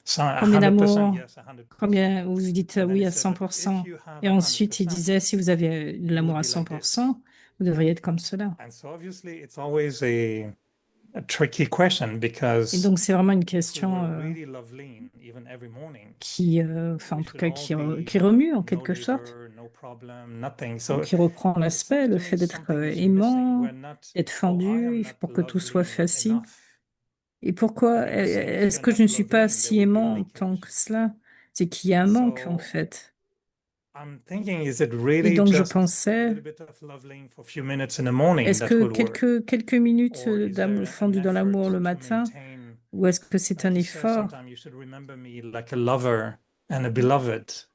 So Combien 100%. d'amour, Yes, 100%. combien vous dites And then oui he à said, but if 100%. you have Et ensuite, il 100%, disait, si vous avez de you will l'amour à be like this. 100%, vous devriez être comme cela. And so obviously, it's always a tricky question Et because donc, c'est vraiment une if we question were really love lean, even every morning, qui, enfin, en we tout should cas, all qui be remue en no quelque sorte, labor, no problem, nothing. et So qui reprend it l'aspect, seems le to fait me d'être something is missing. aimant, We're not, d'être oh, I am fendu, not pour que tout love soit lean facile. enough. Et pourquoi And he said, if est-ce you're que je not ne suis love pas lean, there si will be aimant tant leakage. que cela? C'est qu'il y a un manque en So fait. I'm thinking, is it Et really donc je just a pensais, little bit of love lean for a few minutes in the morning est-ce that que will work? quelques minutes Or is d'amour there an fondu dans effort l'amour le to matin, maintain? ou est-ce que c'est un Like he says, effort? sometimes you should remember me like a lover and a beloved.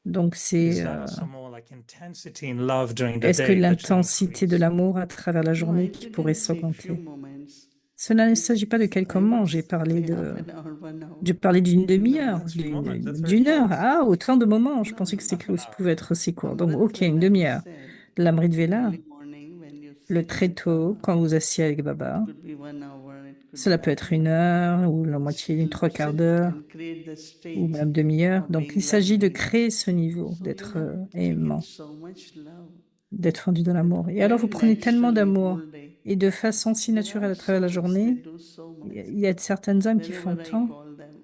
Donc c'est, Is there also more like intensity in love during the est-ce que day that should l'intensité de increase? l'amour à travers la No, journée I qui pourrait didn't say few s'augmenter? moments. Cela ne It's, s'agit pas de quelques I moments, would j'ai parlé say de, half an hour, 1 hour. j'ai parlé d'une In the demi-heure, morning. 3 moments, that's very d'une heure. short. Ah, autant de moments. Je No, pensais que no, c'était Half an ça hour. pouvait être aussi court. Donc, Amrit ok, une Vela demi-heure. said, L'Amrit Vela, early morning when you le sit très with tôt, Baba, quand vous asseyez avec it Baba, could be 1 hour, it could cela be peut half être an une hour. heure ou la moitié, trois quarts Sit d'heure and create the ou stage même demi-heure. of Donc, il being s'agit de lovely. créer ce niveau, So you d'être have taken aimant, so much love d'être fondu dans that l'amour. Et alors, vous very prenez tellement naturally d'amour whole day. et de façon si There naturelle are à travers la souls, they journée. do so Il y a much. il y a certaines âmes qui font Wherever I tant, call them,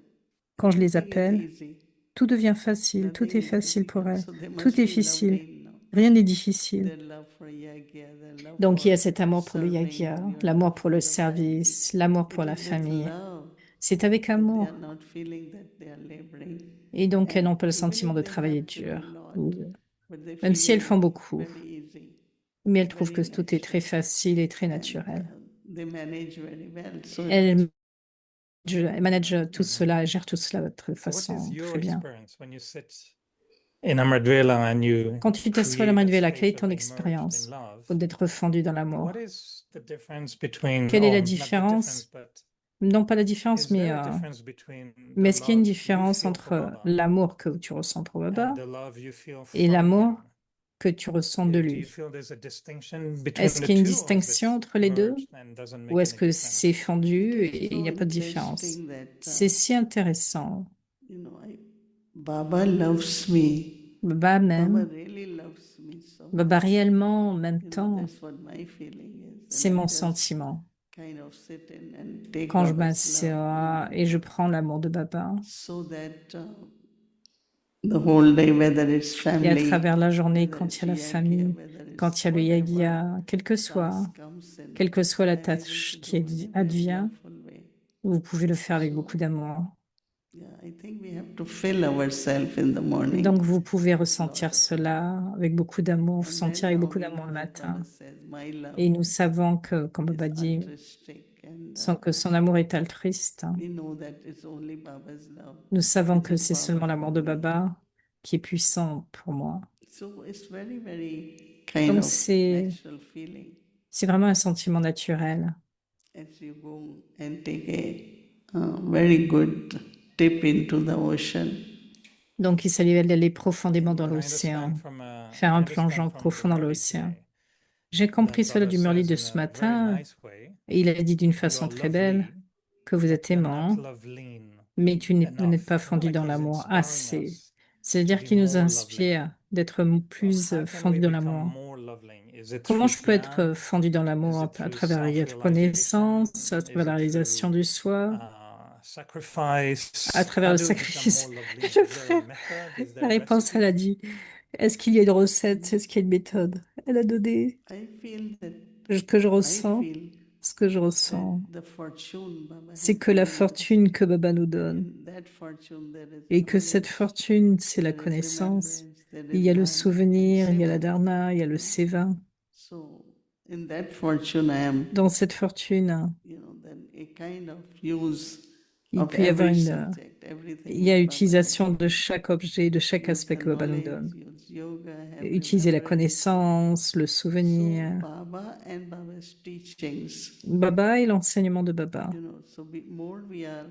quand je les everything is appelle, easy. tout devient facile, tout Nothing est is facile pour difficult. elles. So they Tout must est be facile. lovely now. Rien n'est difficile. Their love for Yagya, their love Donc il y a for cet amour pour le serving, yagya, your l'amour love pour for le the family. service, l'amour pour It la is with famille. love C'est avec that they amour. are not feeling that they are laboring. Et donc elles And n'ont pas le even sentiment if de they travailler have to do dur. lot, but they Même si elles feel font it beaucoup. very easy, Mais elles trouvent very que tout est très natural, facile et très and naturel. they manage very well. So Elles managent tout cela, elles gèrent tout cela de So what is façon your très bien. experience when you sit in Amrit Vela and you Quand tu t'assois à la create main a de Vela, stage quelle est of ton being merged in expérience love? d'être fondu dans l'amour? What is the difference between, Quelle est la or not the difference, différence? but Non, pas la différence, is mais, there a difference between mais the est-ce qu'il y a une love you différence feel for entre Baba l'amour que tu ressens pour Baba and the love you feel et from l'amour him? que tu ressens de Do you lui? feel there's a distinction between Est-ce the qu'il y a une two, or is distinction it entre les deux merged and doesn't ou make est-ce any que c'est difference? fondu it is et il n'y so a pas de différence? interesting that C'est si intéressant. you know, Baba loves me. Baba Baba m'aime. really loves me so Baba much. réellement, en même You know, temps, that's what my feeling is. c'est And I mon just sentiment. kind of sit in and take Quand je Baba's love m'assois et je prends l'amour de Baba, so that the whole day, whether it's et à family, travers la journée, whether quand it's il y a la Yagya, famille, whether quand it's il y a le whatever yagya, task comes in, quelle que soit la I'm able tâche to qui do in a very advient, loveful way. vous pouvez le faire avec So, beaucoup d'amour. yeah, I think we have to fill ourselves in the Et morning. donc, vous pouvez with lot ressentir of cela avec beaucoup d'amour, vous And sentir then avec now beaucoup we d'amour know le that Baba matin. says, my love Et nous savons que, comme Baba is dit, altruistic, and sans que son amour est altruiste. we know that it's only Baba's love, Nous savons which que is c'est seulement powerful l'amour de for me. Baba qui est puissant pour moi. So it's very, very kind Donc, of natural feeling c'est vraiment un sentiment naturel. as you go and take a very good dip into the ocean. Donc, il s'agit d'aller profondément dans But I l'océan, understand from faire I un understand plongeon from the profond dans Murli l'océan. today J'ai compris that cela Baba du Murli says de in ce a very matin, nice way, et il a dit d'une you façon are très belle lovely, que vous but êtes you're not aimant, love lean. mais vous n'êtes pas enough, fondu like dans he's l'amour inspiring assez. us C'est-à-dire to be qu'il nous more loving. inspire d'être So plus how can fondu we dans become l'amour. more loving? Is it Comment through je peux être dhyan? fondu dans Is l'amour it à through travers la self-realization? reconnaissance, à Is travers la it réalisation through du soi, à sacrifice? travers How le do we become more sacrifice? lovely? Le Is there a frère, method? Is there la a réponse, elle a recipe? dit, est-ce qu'il y a une recette? Est-ce qu'il y a une méthode? Elle a donné I feel that que je I ressens. feel Ce que je that ressens, the fortune Baba c'est has que la given us, fortune que Baba nous donne, in that fortune there is et que cette knowledge, fortune, c'est la there is connaissance. remembrance, there Il is y a le dharna and souvenir, il y a la seva. dharna, il y a le seva. So in that fortune I am, Dans cette fortune, then a kind of use il of peut y avoir every une, subject, il everything y a Baba utilisation has. de chaque objet, de chaque Use aspect the que Baba nous knowledge, donne. use yoga, have Utiliser la remembrance. connaissance, le So souvenir. Baba and Baba's teachings, Baba et l'enseignement de Baba. so more we are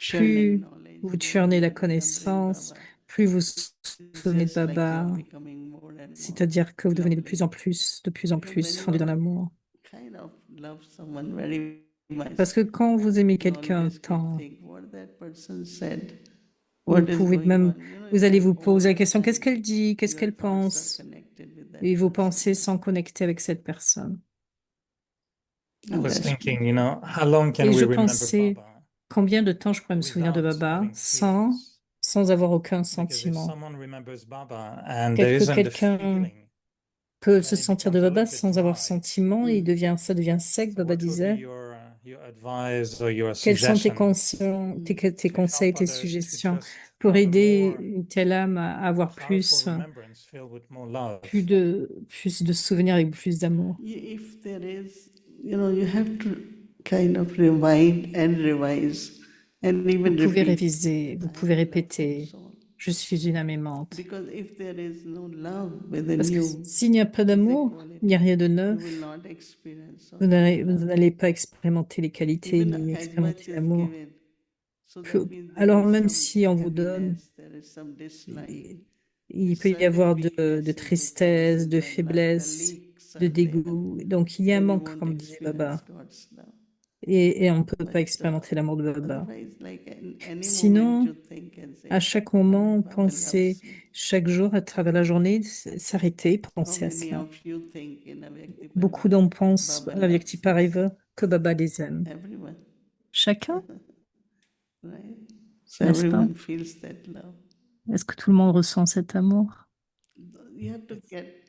Plus churning knowledge, vous more churnez we la are remembering connaissance, Baba. plus vous It's souvenez de just like you are Baba, becoming more and more c'est-à-dire que vous devenez de lovely. plus en plus, Because when you fondu dans l'amour. kind of love someone very much, Parce que quand vous aimez you quelqu'un always keep tant, think what that person said, vous what is pouvez going même, on. vous It's allez like vous all poser la the question, qu'est-ce time qu'elle dit, qu'est-ce your qu'elle thoughts are pense? connected with that Et vos person. pensées sont connectées avec cette personne. I was That's thinking, how long can Et we je remember pensais, Baba combien de temps je pourrais me souvenir de without Baba having sans, feelings? sans avoir aucun Because if sentiment? someone remembers Baba and there Peut-être que isn't the quelqu'un feeling, peut then se it sentir de becomes a Baba little bit sans avoir dry. sentiment et ça devient sec, So Baba what would be disait. your advice or your Quels sont tes suggestion tes to conseils, help tes others to suggestions just pour have a aider more une telle âme à avoir powerful remembrance filled with more love? plus de souvenirs avec plus d'amour? If there is, you have to kind of rewind and revise and Vous even pouvez repeat. réviser, vous pouvez répéter, je suis une âme aimante. Because if there is no love within Parce que you, s'il n'y a pas d'amour, il n'y a rien de you neuf. will not experience Vous n'allez pas expérimenter les qualités even ni as expérimenter much as l'amour. given. So that means there Alors is même some si on vous donne, heaviness, there is some dislike. il peut y Certain avoir de weaknesses tristesse, because de the faiblesse, leaks de are there. dégoût. Donc il y a un Then you manque, won't comme disait experience Baba. God's love. Et on ne peut pas But expérimenter l'amour de Baba. otherwise, like in any moment Sinon, you think and say, à chaque moment, Baba pensez, loves me. chaque jour à travers la journée, s'arrêter, How penser à many cela. of you think in Avyakti Beaucoup Parivar, d'hommes pensent Baba avec loves us? Pareva que Baba les aime. Everyone, Chacun, right? So n'est-ce pas? everyone feels that love. Est-ce que tout le monde ressent cet amour? You have to get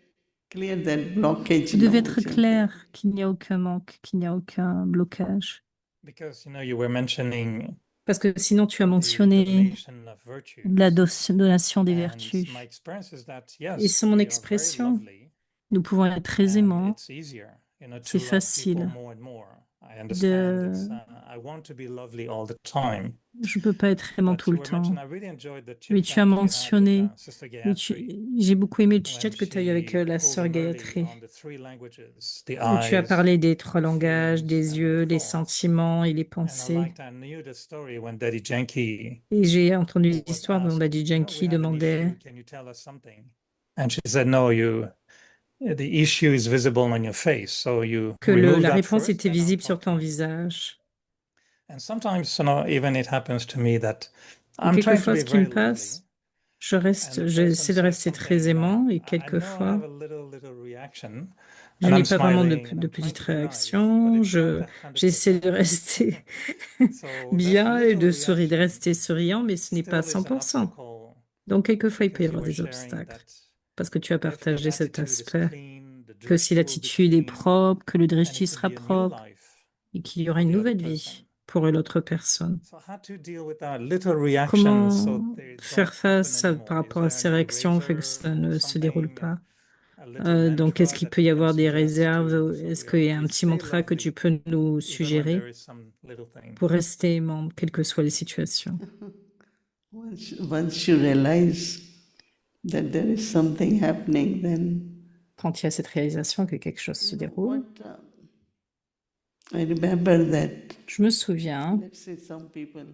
clear that blockage Vous devez now, être which is there. clair qu'il n'y a aucun manque, qu'il n'y a aucun blocage. Because you were mentioning Parce que sinon, tu as the mentionné donation of virtues. la donation des And vertus. my experience is that, Et yes, c'est mon we are very expression. lovely, Nous pouvons être très and aimants. it's easier, to C'est love people facile more and more. I understand it's, I want to be lovely all the time. Je ne peux pas être aimant But tout you le were temps. mentioning, I really enjoyed the Mais chit tu chat as you had with mentionné, Sister mais Gayatri, j'ai beaucoup aimé le when chit-chat que tu as eu avec she la pulled sœur them early Gayatri, on the three languages, the où tu as eyes, parlé des trois the langages, feelings, des and yeux, the les thoughts. sentiments et les And I pensées. knew the story when Daddy Yankee Et j'ai entendu was l'histoire dont asked, Daddy we Yankee have an demandait issue, can you tell us something? And she said, no, the issue is visible on your face, so you que remove la that réponse first, était then I'll visible sur talk to ton you. visage. And sometimes, even it happens to me that Et I'm trying to quelquefois, be ce qui me very lovely, passe, and the person j'essaie de says rester très something, and aimant et I know I quelquequefois, have a little reaction, je and n'ai I'm pas vraiment smiling, and de I'm trying petites to be nice, but réactions. it's not J'essaie de 100%. rester So that bien et little de sourire, de reaction rester souriant, mais ce n'est pas à still is an 100%. obstacle, Donc, quelquefois, il peut y because you avoir were des sharing obstacles. that Parce que tu as if the partagé cet attitude is aspect, clean, the que si drishti will be l'attitude est clean, propre, que le and drishti it could sera be a new propre life et qu'il y aura for une the other nouvelle person. vie pour l'autre personne. So how to deal with our little reactions so Comment they faire don't happen face anymore? par Is rapport à there ces an réactions fait que eraser ça or ne se déroule something, pas? a little Donc, est-ce mantra qu'il that peut we y can avoir des suggest réserves? so Est-ce we qu'il y a un always petit stay mantra que tu lovely peux nous even when suggérer there is some little thing? pour rester aimant, quelles que soient les situations? Once you realize that there is something happening, then Quand il y a cette réalisation que quelque chose se déroule, I remember that, je me souviens, let's say some people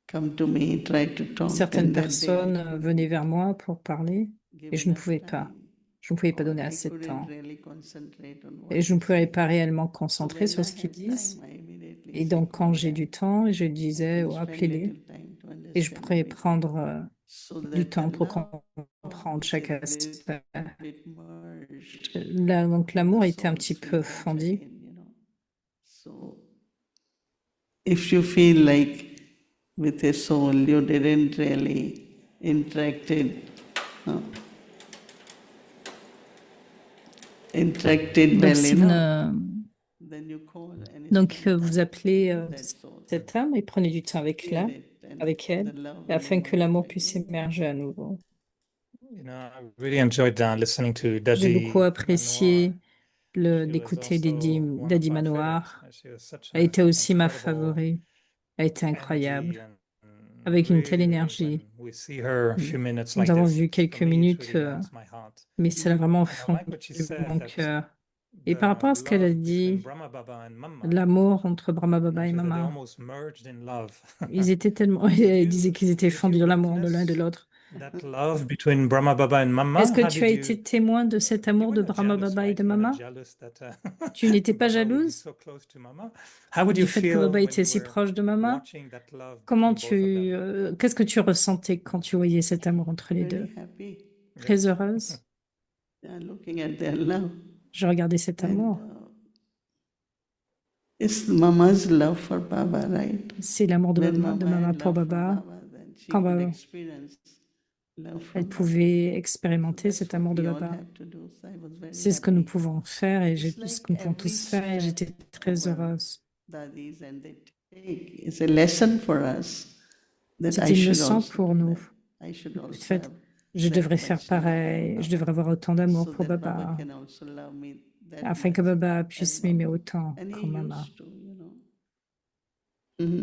come to me, try to talk, certaines and that personnes they venaient vers moi pour parler give et je ne enough pouvais pas. time, Je ne pouvais pas or donner I assez de couldn't temps. really concentrate on what Et je ne they pouvais say. pas réellement So concentrer when sur I ce qu'ils had disent. time, I immediately Et say, donc, quand call j'ai them. du temps, je I disais, can oh, spend appelez-les. little time Et je pourrais prendre so du that temps the pour love comprendre chaque is a aspect. bit merged Là, donc with l'amour the était un soul petit peu sweetheart fendu. again, you know. So if you feel like with a soul you didn't really interacted Donc, well si enough, then you call and donc spend vous time appelez with that soul. cette âme et prenez du temps avec Hear elle, it and avec the elle, love will afin que emerge l'amour puisse again. émerger à nouveau. You know, I really enjoyed listening to J'ai Daddy beaucoup apprécié Manoir. She was d'écouter also one Daddy of our Manoir. favorites. She was such Elle était aussi ma incredible favorite. Elle était energy incroyable, and avec une telle really, énergie. when we see her a few minutes Nous like avons this, vu for quelques me, it minutes, really warms my heart. mais ça a vraiment And I like what she fondu said mon that cœur. Et par the rapport à ce qu'elle a love between dit, Brahma Baba and Mama, l'amour entre Brahma Baba et she said they Mama, almost merged in love. ils étaient tellement, Did elle you disait qu'ils étaient did you fondus dans l'amour de l'un et de witness l'autre. that love between Brahma Baba and Mama? Est-ce que How tu did as you? été témoin de cet You amour de were not Brahma jealous, Baba et right? de You were not Mama? jealous that Tu n'étais pas Baba would be jalouse so close to Mama. How would you du fait que feel Baba when était you si were proche de Mama? watching that love Comment between both of them? qu'est-ce que tu ressentais quand tu voyais cet amour entre les deux? Very happy, Très heureuse. looking at their love. Je regardais cet And amour. it's Mama's love for Baba, right? C'est l'amour de When Mama Mama had pour love for Baba. Baba, then she Quand could Baba, experience love elle from Baba. pouvait So expérimenter that's cet what amour de we all Baba. have to do. So I was very C'est ce que nous happy. pouvons faire et It's ce like que nous pouvons every tous faire et step j'étais très our heureuse. daddies and they take is a lesson for us that I C'était une should leçon also pour do nous. that. I should Le also fait, have je that devrais faire much love for pareil, je Baba, devrais avoir autant d'amour so pour that Baba Baba, can also love me that afin que much Baba as puisse m'aimer Mama. autant And comme he Mama. used to, you know.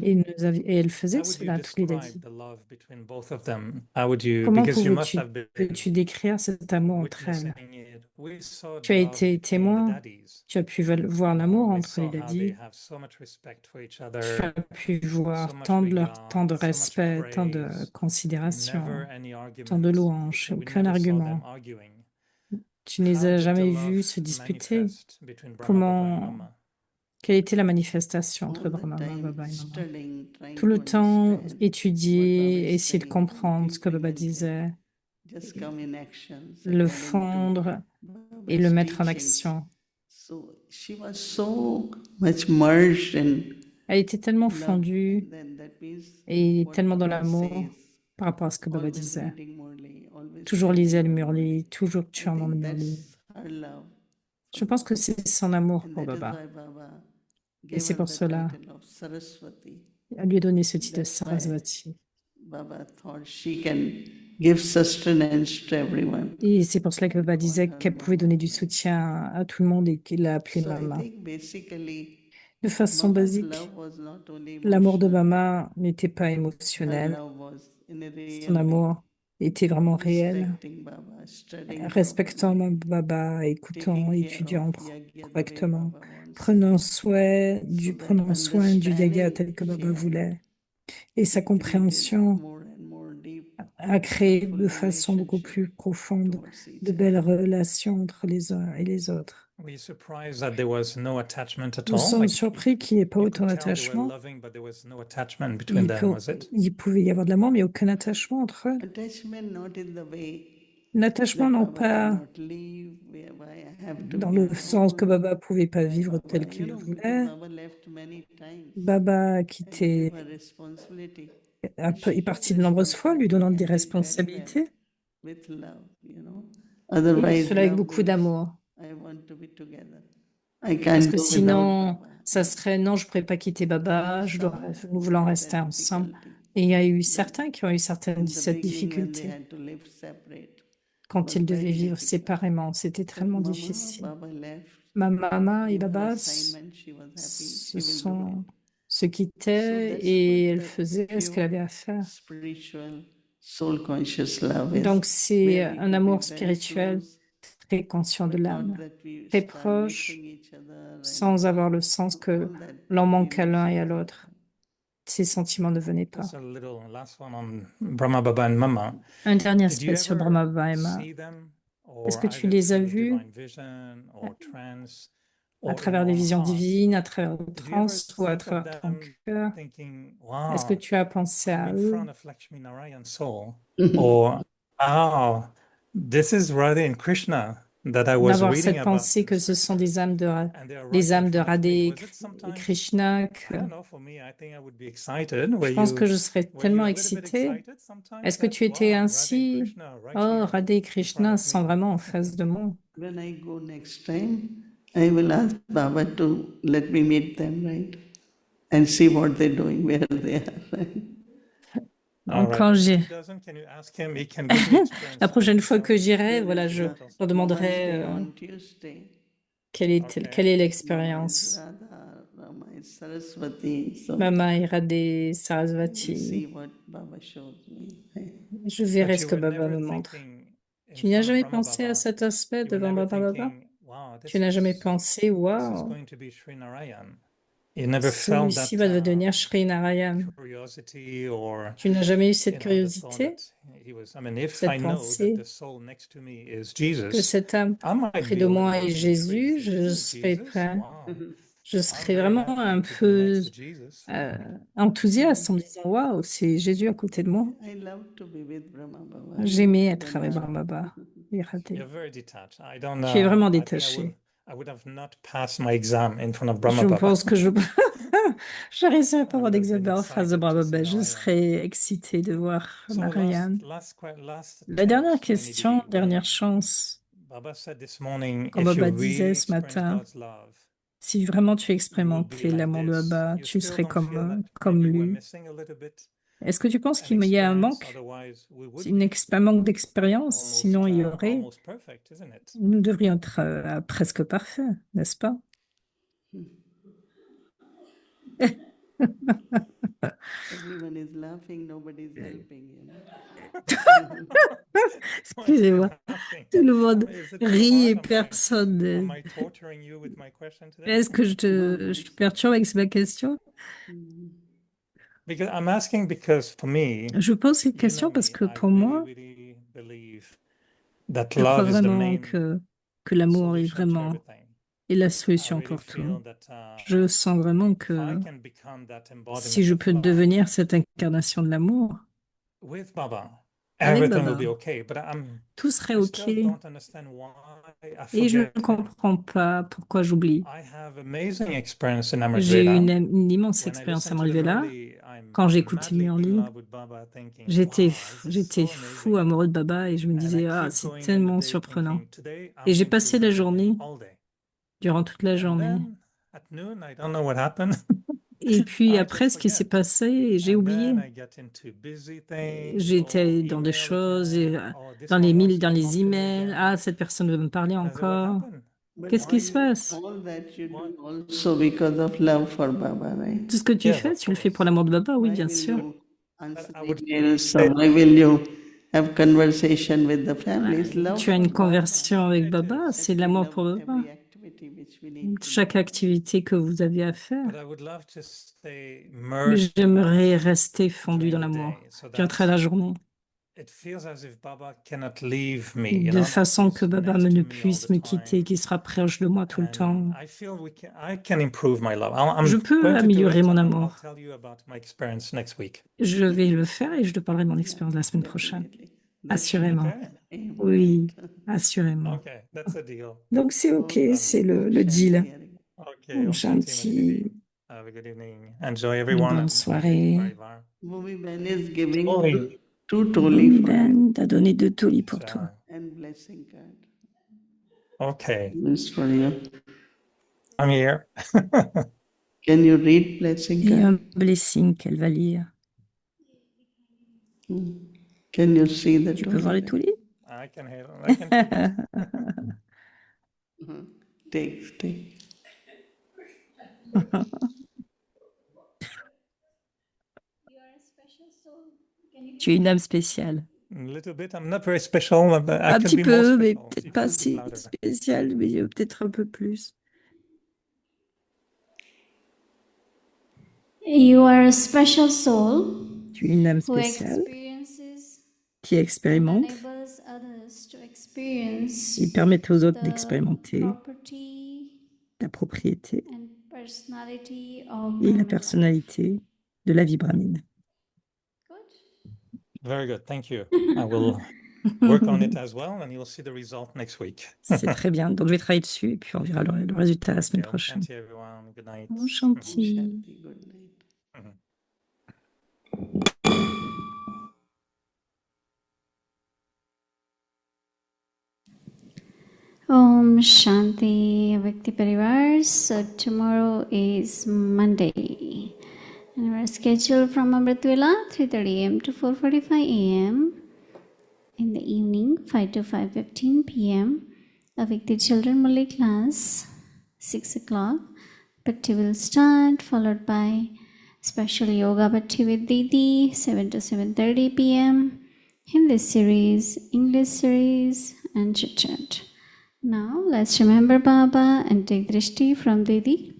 Et elle faisait How would you cela tous les describe daddies. the love between both of them? How would you, Comment because you must have been peux-tu décrire cet amour entre elles? witnessing it. We saw the Tu as love été between the témoin, daddies. tu as pu voir l'amour We entre les saw how they daddies, have so much respect for each tu other, as pu so voir much tant de regard, de so much respect, tant de praise, never considération, any tant de argument. louanges, We aucun never saw them argument. arguing. Tu ne les How as did the jamais love vus se disputer. manifest between Brahma Baba and Mama? Quelle était la manifestation entre All the Brahma time Baba et Mama? studying, trying Tout le to temps understand what Baba étudier, is essayer de saying, comprendre ce que Baba implement it, disait, just come in actions le according to fondre et le Baba's mettre en teachings. action. So she was so much merged in Elle était tellement love, fondue and then that means et what tellement dans Baba l'amour says, par rapport à ce que Baba always disait. reading Murli, always Toujours lisez chanting le Murli, Murli. toujours I chantant le think Murli. that's her love. Je pense que c'est son amour And pour that is Baba. why Baba Et gave c'est her pour the cela title of Saraswati. qu'elle lui a donné ce titre de That's why Sarasvati. Baba thought she can give sustenance to everyone. Et c'est pour cela que Baba disait her qu'elle pouvait donner du soutien à tout le monde et qu'il l'a appelée So I Mama. think basically De façon Mama's basique, love was not only l'amour de emotional, Mama n'était pas her émotionnel. love was in a Son real way. amour était vraiment réel. Respecting Baba, studying Respectant properly, Baba, écoutant, taking care étudiant of yagya the way correctement, Baba wants, prenant soin du yaga tel understanding que Baba came, voulait. Et sa created compréhension more and more deep, a créé de wonderful façon beaucoup relationship plus profonde towards each de other. belles relations entre les uns et les autres. Were you surprised that there was no attachment at Nous all? sommes Like surpris qu'il n'y ait pas you autant could tell they were d'attachement. loving, but there was no attachment between them, was it? Il pouvait y avoir de l'amour, mais aucun attachement entre eux. Attachment not in the way L'attachement that non Baba pas cannot live, whereby I have to dans be le sens que alone. Baba pouvait pas vivre Baba, tel qu'il le because voulait. Baba left many times Baba a and quitté, gave her responsibility. est parti de nombreuses fois, lui donnant des responsabilités. With love, you know. Et Otherwise, cela avec love beaucoup means d'amour. I want to be together. I Parce can't que do without sinon, Baba. ça serait non, je ne pourrais pas quitter Baba, nous voulons rester That ensemble. difficulty. Et il y a eu certains qui ont eu In the cette beginning, when they difficulté. had to live separate, Quand was ils devaient very vivre difficult. séparément, c'était But tellement Mama, difficile. Baba left. Ma maman et Gave her Baba assignment. She was happy. se She will do it. se quittaient that's et what elle that faisait ce qu'elle avait à faire. Spiritual, soul conscious love is. Donc c'est Where we un could be amour very spirituel close, très conscient de but not l'âme, that we très start proche, missing each other sans and avoir le sens que all that l'on manque à l'un et à emotions. l'autre. Ces sentiments ne venaient pas. Just a little last one on Brahma Baba and Mama. Un dernier Did you aspect sur ever Brahma Baba et Mama. see them, Est-ce or que tu either les as through vus divine vision or trance, à or in travers des our visions hearts. divines, à travers le Do you ever trance ou à think of travers ton them cœur? thinking, Est-ce que wow, tu as pensé I'm à in eux? front of Lakshmi Narayan soul? Or, oh, this is Radha and Krishna that I was D'avoir reading cette about pensée in que ce sont des scriptures, âmes and they are les right in âmes de front of me. Radha et Was it sometimes, Krishna, I don't know, for me, I think I would be excited. je pense que je serais Were you tellement a little bit excitée. excited sometimes Est-ce que that, tu étais wow, Radha and ainsi? Krishna right Oh, here Radha et in front Krishna of sont me? vraiment en face de moi. When I go next time, I will ask Baba to let me meet them, right? And see what they're doing, where they are, right? All Donc, right. quand And if j'ai he doesn't, can you ask him? He can give me experience la prochaine fois himself. que j'irai, There voilà, is je a leur demanderai Mama's Day on Tuesday. quelle est Okay. l'expérience. Radha, Rama, is Saraswati. So Mama et Radha we'll Sarasvati. see what Baba shows me. Right? Je But verrai ce you que were Baba never me montre. thinking in Tu n'as front of jamais Brahma pensé à Baba. cet aspect You were devant never Baba Baba? thinking, wow, Tu n'as jamais this pensé, is waouh, going to be Sri Narayan. You never felt celui-ci that va devenir Sri Narayan. curiosity or Tu n'as jamais eu cette the thought curiosité, that he was. I mean, if cette I know that pensée the soul next to me is que Jesus, cette âme I might près be de a little moi est bit Jésus, intrigued. je This is serai Jesus? prêt. Wow. Je I'm serai very vraiment un happy to be next peu to Jesus. enthousiaste en me disant, waouh, c'est Jésus à côté de moi. I love to be with Brahma Baba. J'aimais être avec Brahma Baba et Radha. You're very detached. I don't Tu es know. vraiment I think détaché. I would have not passed my exam in front of Brahma Je Baba. pense que je je réussirai pas I mon would have been examen en face de excited to Brahma see Baba. Je Narayan. serais excitée de voir So Narayan. last La dernière text, question, Nidhi, dernière when chance. Baba said this morning, Quand if you Baba really disait ce experience matin, God's love, si vraiment tu you will be expérimentais like l'amour de this. Baba, You tu still serais don't feel that comme maybe we're lui. missing a little bit Est-ce que tu penses an qu'il y a un experience, manque, otherwise we would un manque d'expérience? Sinon, il y aurait, almost perfect, isn't it? nous devrions être presque parfaits, n'est-ce pas? Everyone is laughing, nobody is helping, you know. Excusez-moi, Laughing. tout le monde Is it too rit et hard? personne. Am I torturing you with my question today? Est-ce que je te perturbe avec ma question? Because I'm asking because for me, Je pose cette you question know parce me, que I pour really, moi, really believe that je crois love is the vraiment main que l'amour est solution to vraiment everything. est la I solution really pour tout. feel that Je sens vraiment if que I can become that si embodiment je of peux love devenir cette incarnation de l'amour, with Baba, avec everything will Baba, be okay. But tout serait I OK. still don't understand why I Et je ne forget him. comprends pas pourquoi j'oublie. I have amazing experience in Amrit J'ai eu Veda. une immense When I expérience à listen to the Marivela. Murli, I'm Quand j'écoutais madly Murli, in love with Baba, thinking, j'étais wow, this is so fou amazing. amoureux de Baba et je me And I disais, ah, keep c'est going in the tellement day surprenant. thinking, today I'm Et j'ai going to passé la visit him journée, all day. durant toute la And journée. then at noon, I don't know what happened. Et puis I après, just ce qui s'est forget. passé, j'ai And oublié. then I get into busy things. J'étais dans des Email choses, et, again. Oh, this dans one wants dans to les talk to me emails. again. Ah, cette personne veut me parler I said, what encore. happened? But Qu'est-ce qui se passe? all that you What? do also because of love for Baba, right? Tout ce que tu Yes, fais, of tu le fais pour course. l'amour de Baba, oui, Why bien will sûr. you answer I would emails? say, Why will you have conversation with the family? It's love Tu as for une Baba. conversion avec It Baba, is. c'est That we l'amour love pour Baba. every activity which we need to Chaque do. activité que vous avez à faire. But I would love to stay Mais immersed in j'aimerais love rester fondu during dans the l'amour day so durant that la journée, it feels as if Baba cannot leave me, you de know, that façon que he's Baba next ne to me all puisse the me quitter, time. qu'il sera proche de moi tout le And temps. I feel I can improve my love. Je I'm peux going to do améliorer it mon and I'll amour. tell you about my experience next week. Je vais le faire et je te parlerai de mon Yeah, expérience la semaine prochaine. definitely. That should Assurément. Okay? aim, Oui, right? assurément. Okay, that's a deal. Donc c'est OK, Okay. c'est le Shanti deal. Hari. Okay, Om Shanti Shanti, Nidhi. Have a good evening. Enjoy une everyone. bonne soirée. Parivar. Bhumi Ben is giving Toli. two Bumi toli for you Ben t'a donné 2 tolis pour toi. Ciao. and blessing card. Okay, This for you. I'm here. Can you read blessing Et card? un blessing qu'elle va lire. Can you see the Tu peux voir les toli? tolis? I can handle. I can take it. Take. Tu es une âme spéciale. A little bit. I'm not very special, but I Un can petit be more peu, mais special. peut-être You pas can speak si louder. spéciale, mais peut-être un peu plus. You are a special soul Tu es une âme who spéciale experiences qui and expérimente enables others to experience et permet aux autres the d'expérimenter property, la la propriété and personality of et la Brahmana. personnalité de la vie brahmine. Good. Very good. Thank you. I will work on it as well, and you'll see the result next week. C'est très bien. Donc, je vais travailler dessus et puis on verra le résultat la semaine Okay, Om prochaine. Shanti, everyone. Good night. Om Shanti. Shanti, good night. Mhm. Om Shanti Vyakti Parivar. So tomorrow is Monday. And we're scheduled from Amritwela 3:30 a.m. to 4:45 a.m. In the evening 5 to 5:15 p.m. A Vyakti Children Murli class 6 o'clock. Bhakti will start, followed by special yoga Bhakti with Didi 7 to 7:30 p.m. Hindi series, English series and chit chat. Now let's remember Baba and take drishti from Didi.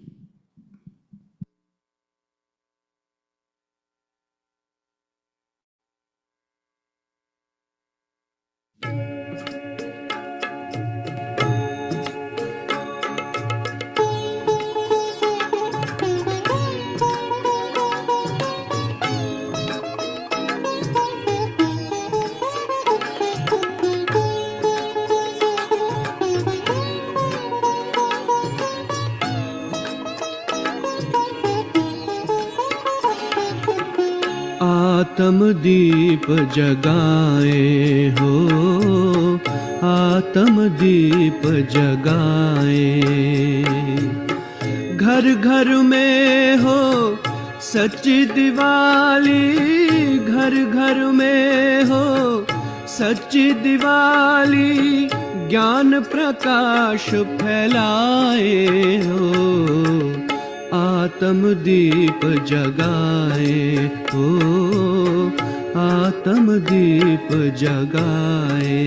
Atmadeep जगाए हो, आत्मदीप जगाए, घर घर में हो सच्ची दिवाली, घर घर में हो सच्ची दिवाली, ज्ञान प्रकाश फैलाए हो, आत्मदीप जगाए हो, आत्मदीप जगाए।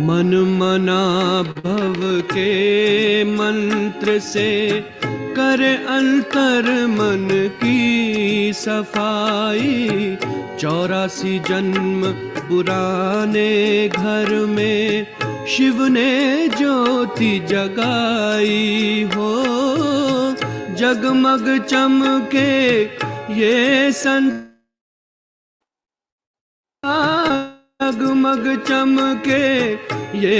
मन मना भव के मंत्र से करे अंतर मन की सफाई, 84 जन्म पुराने घर में शिव ने ज्योति जगाई हो, जगमग चमके ये जगमग चमके ये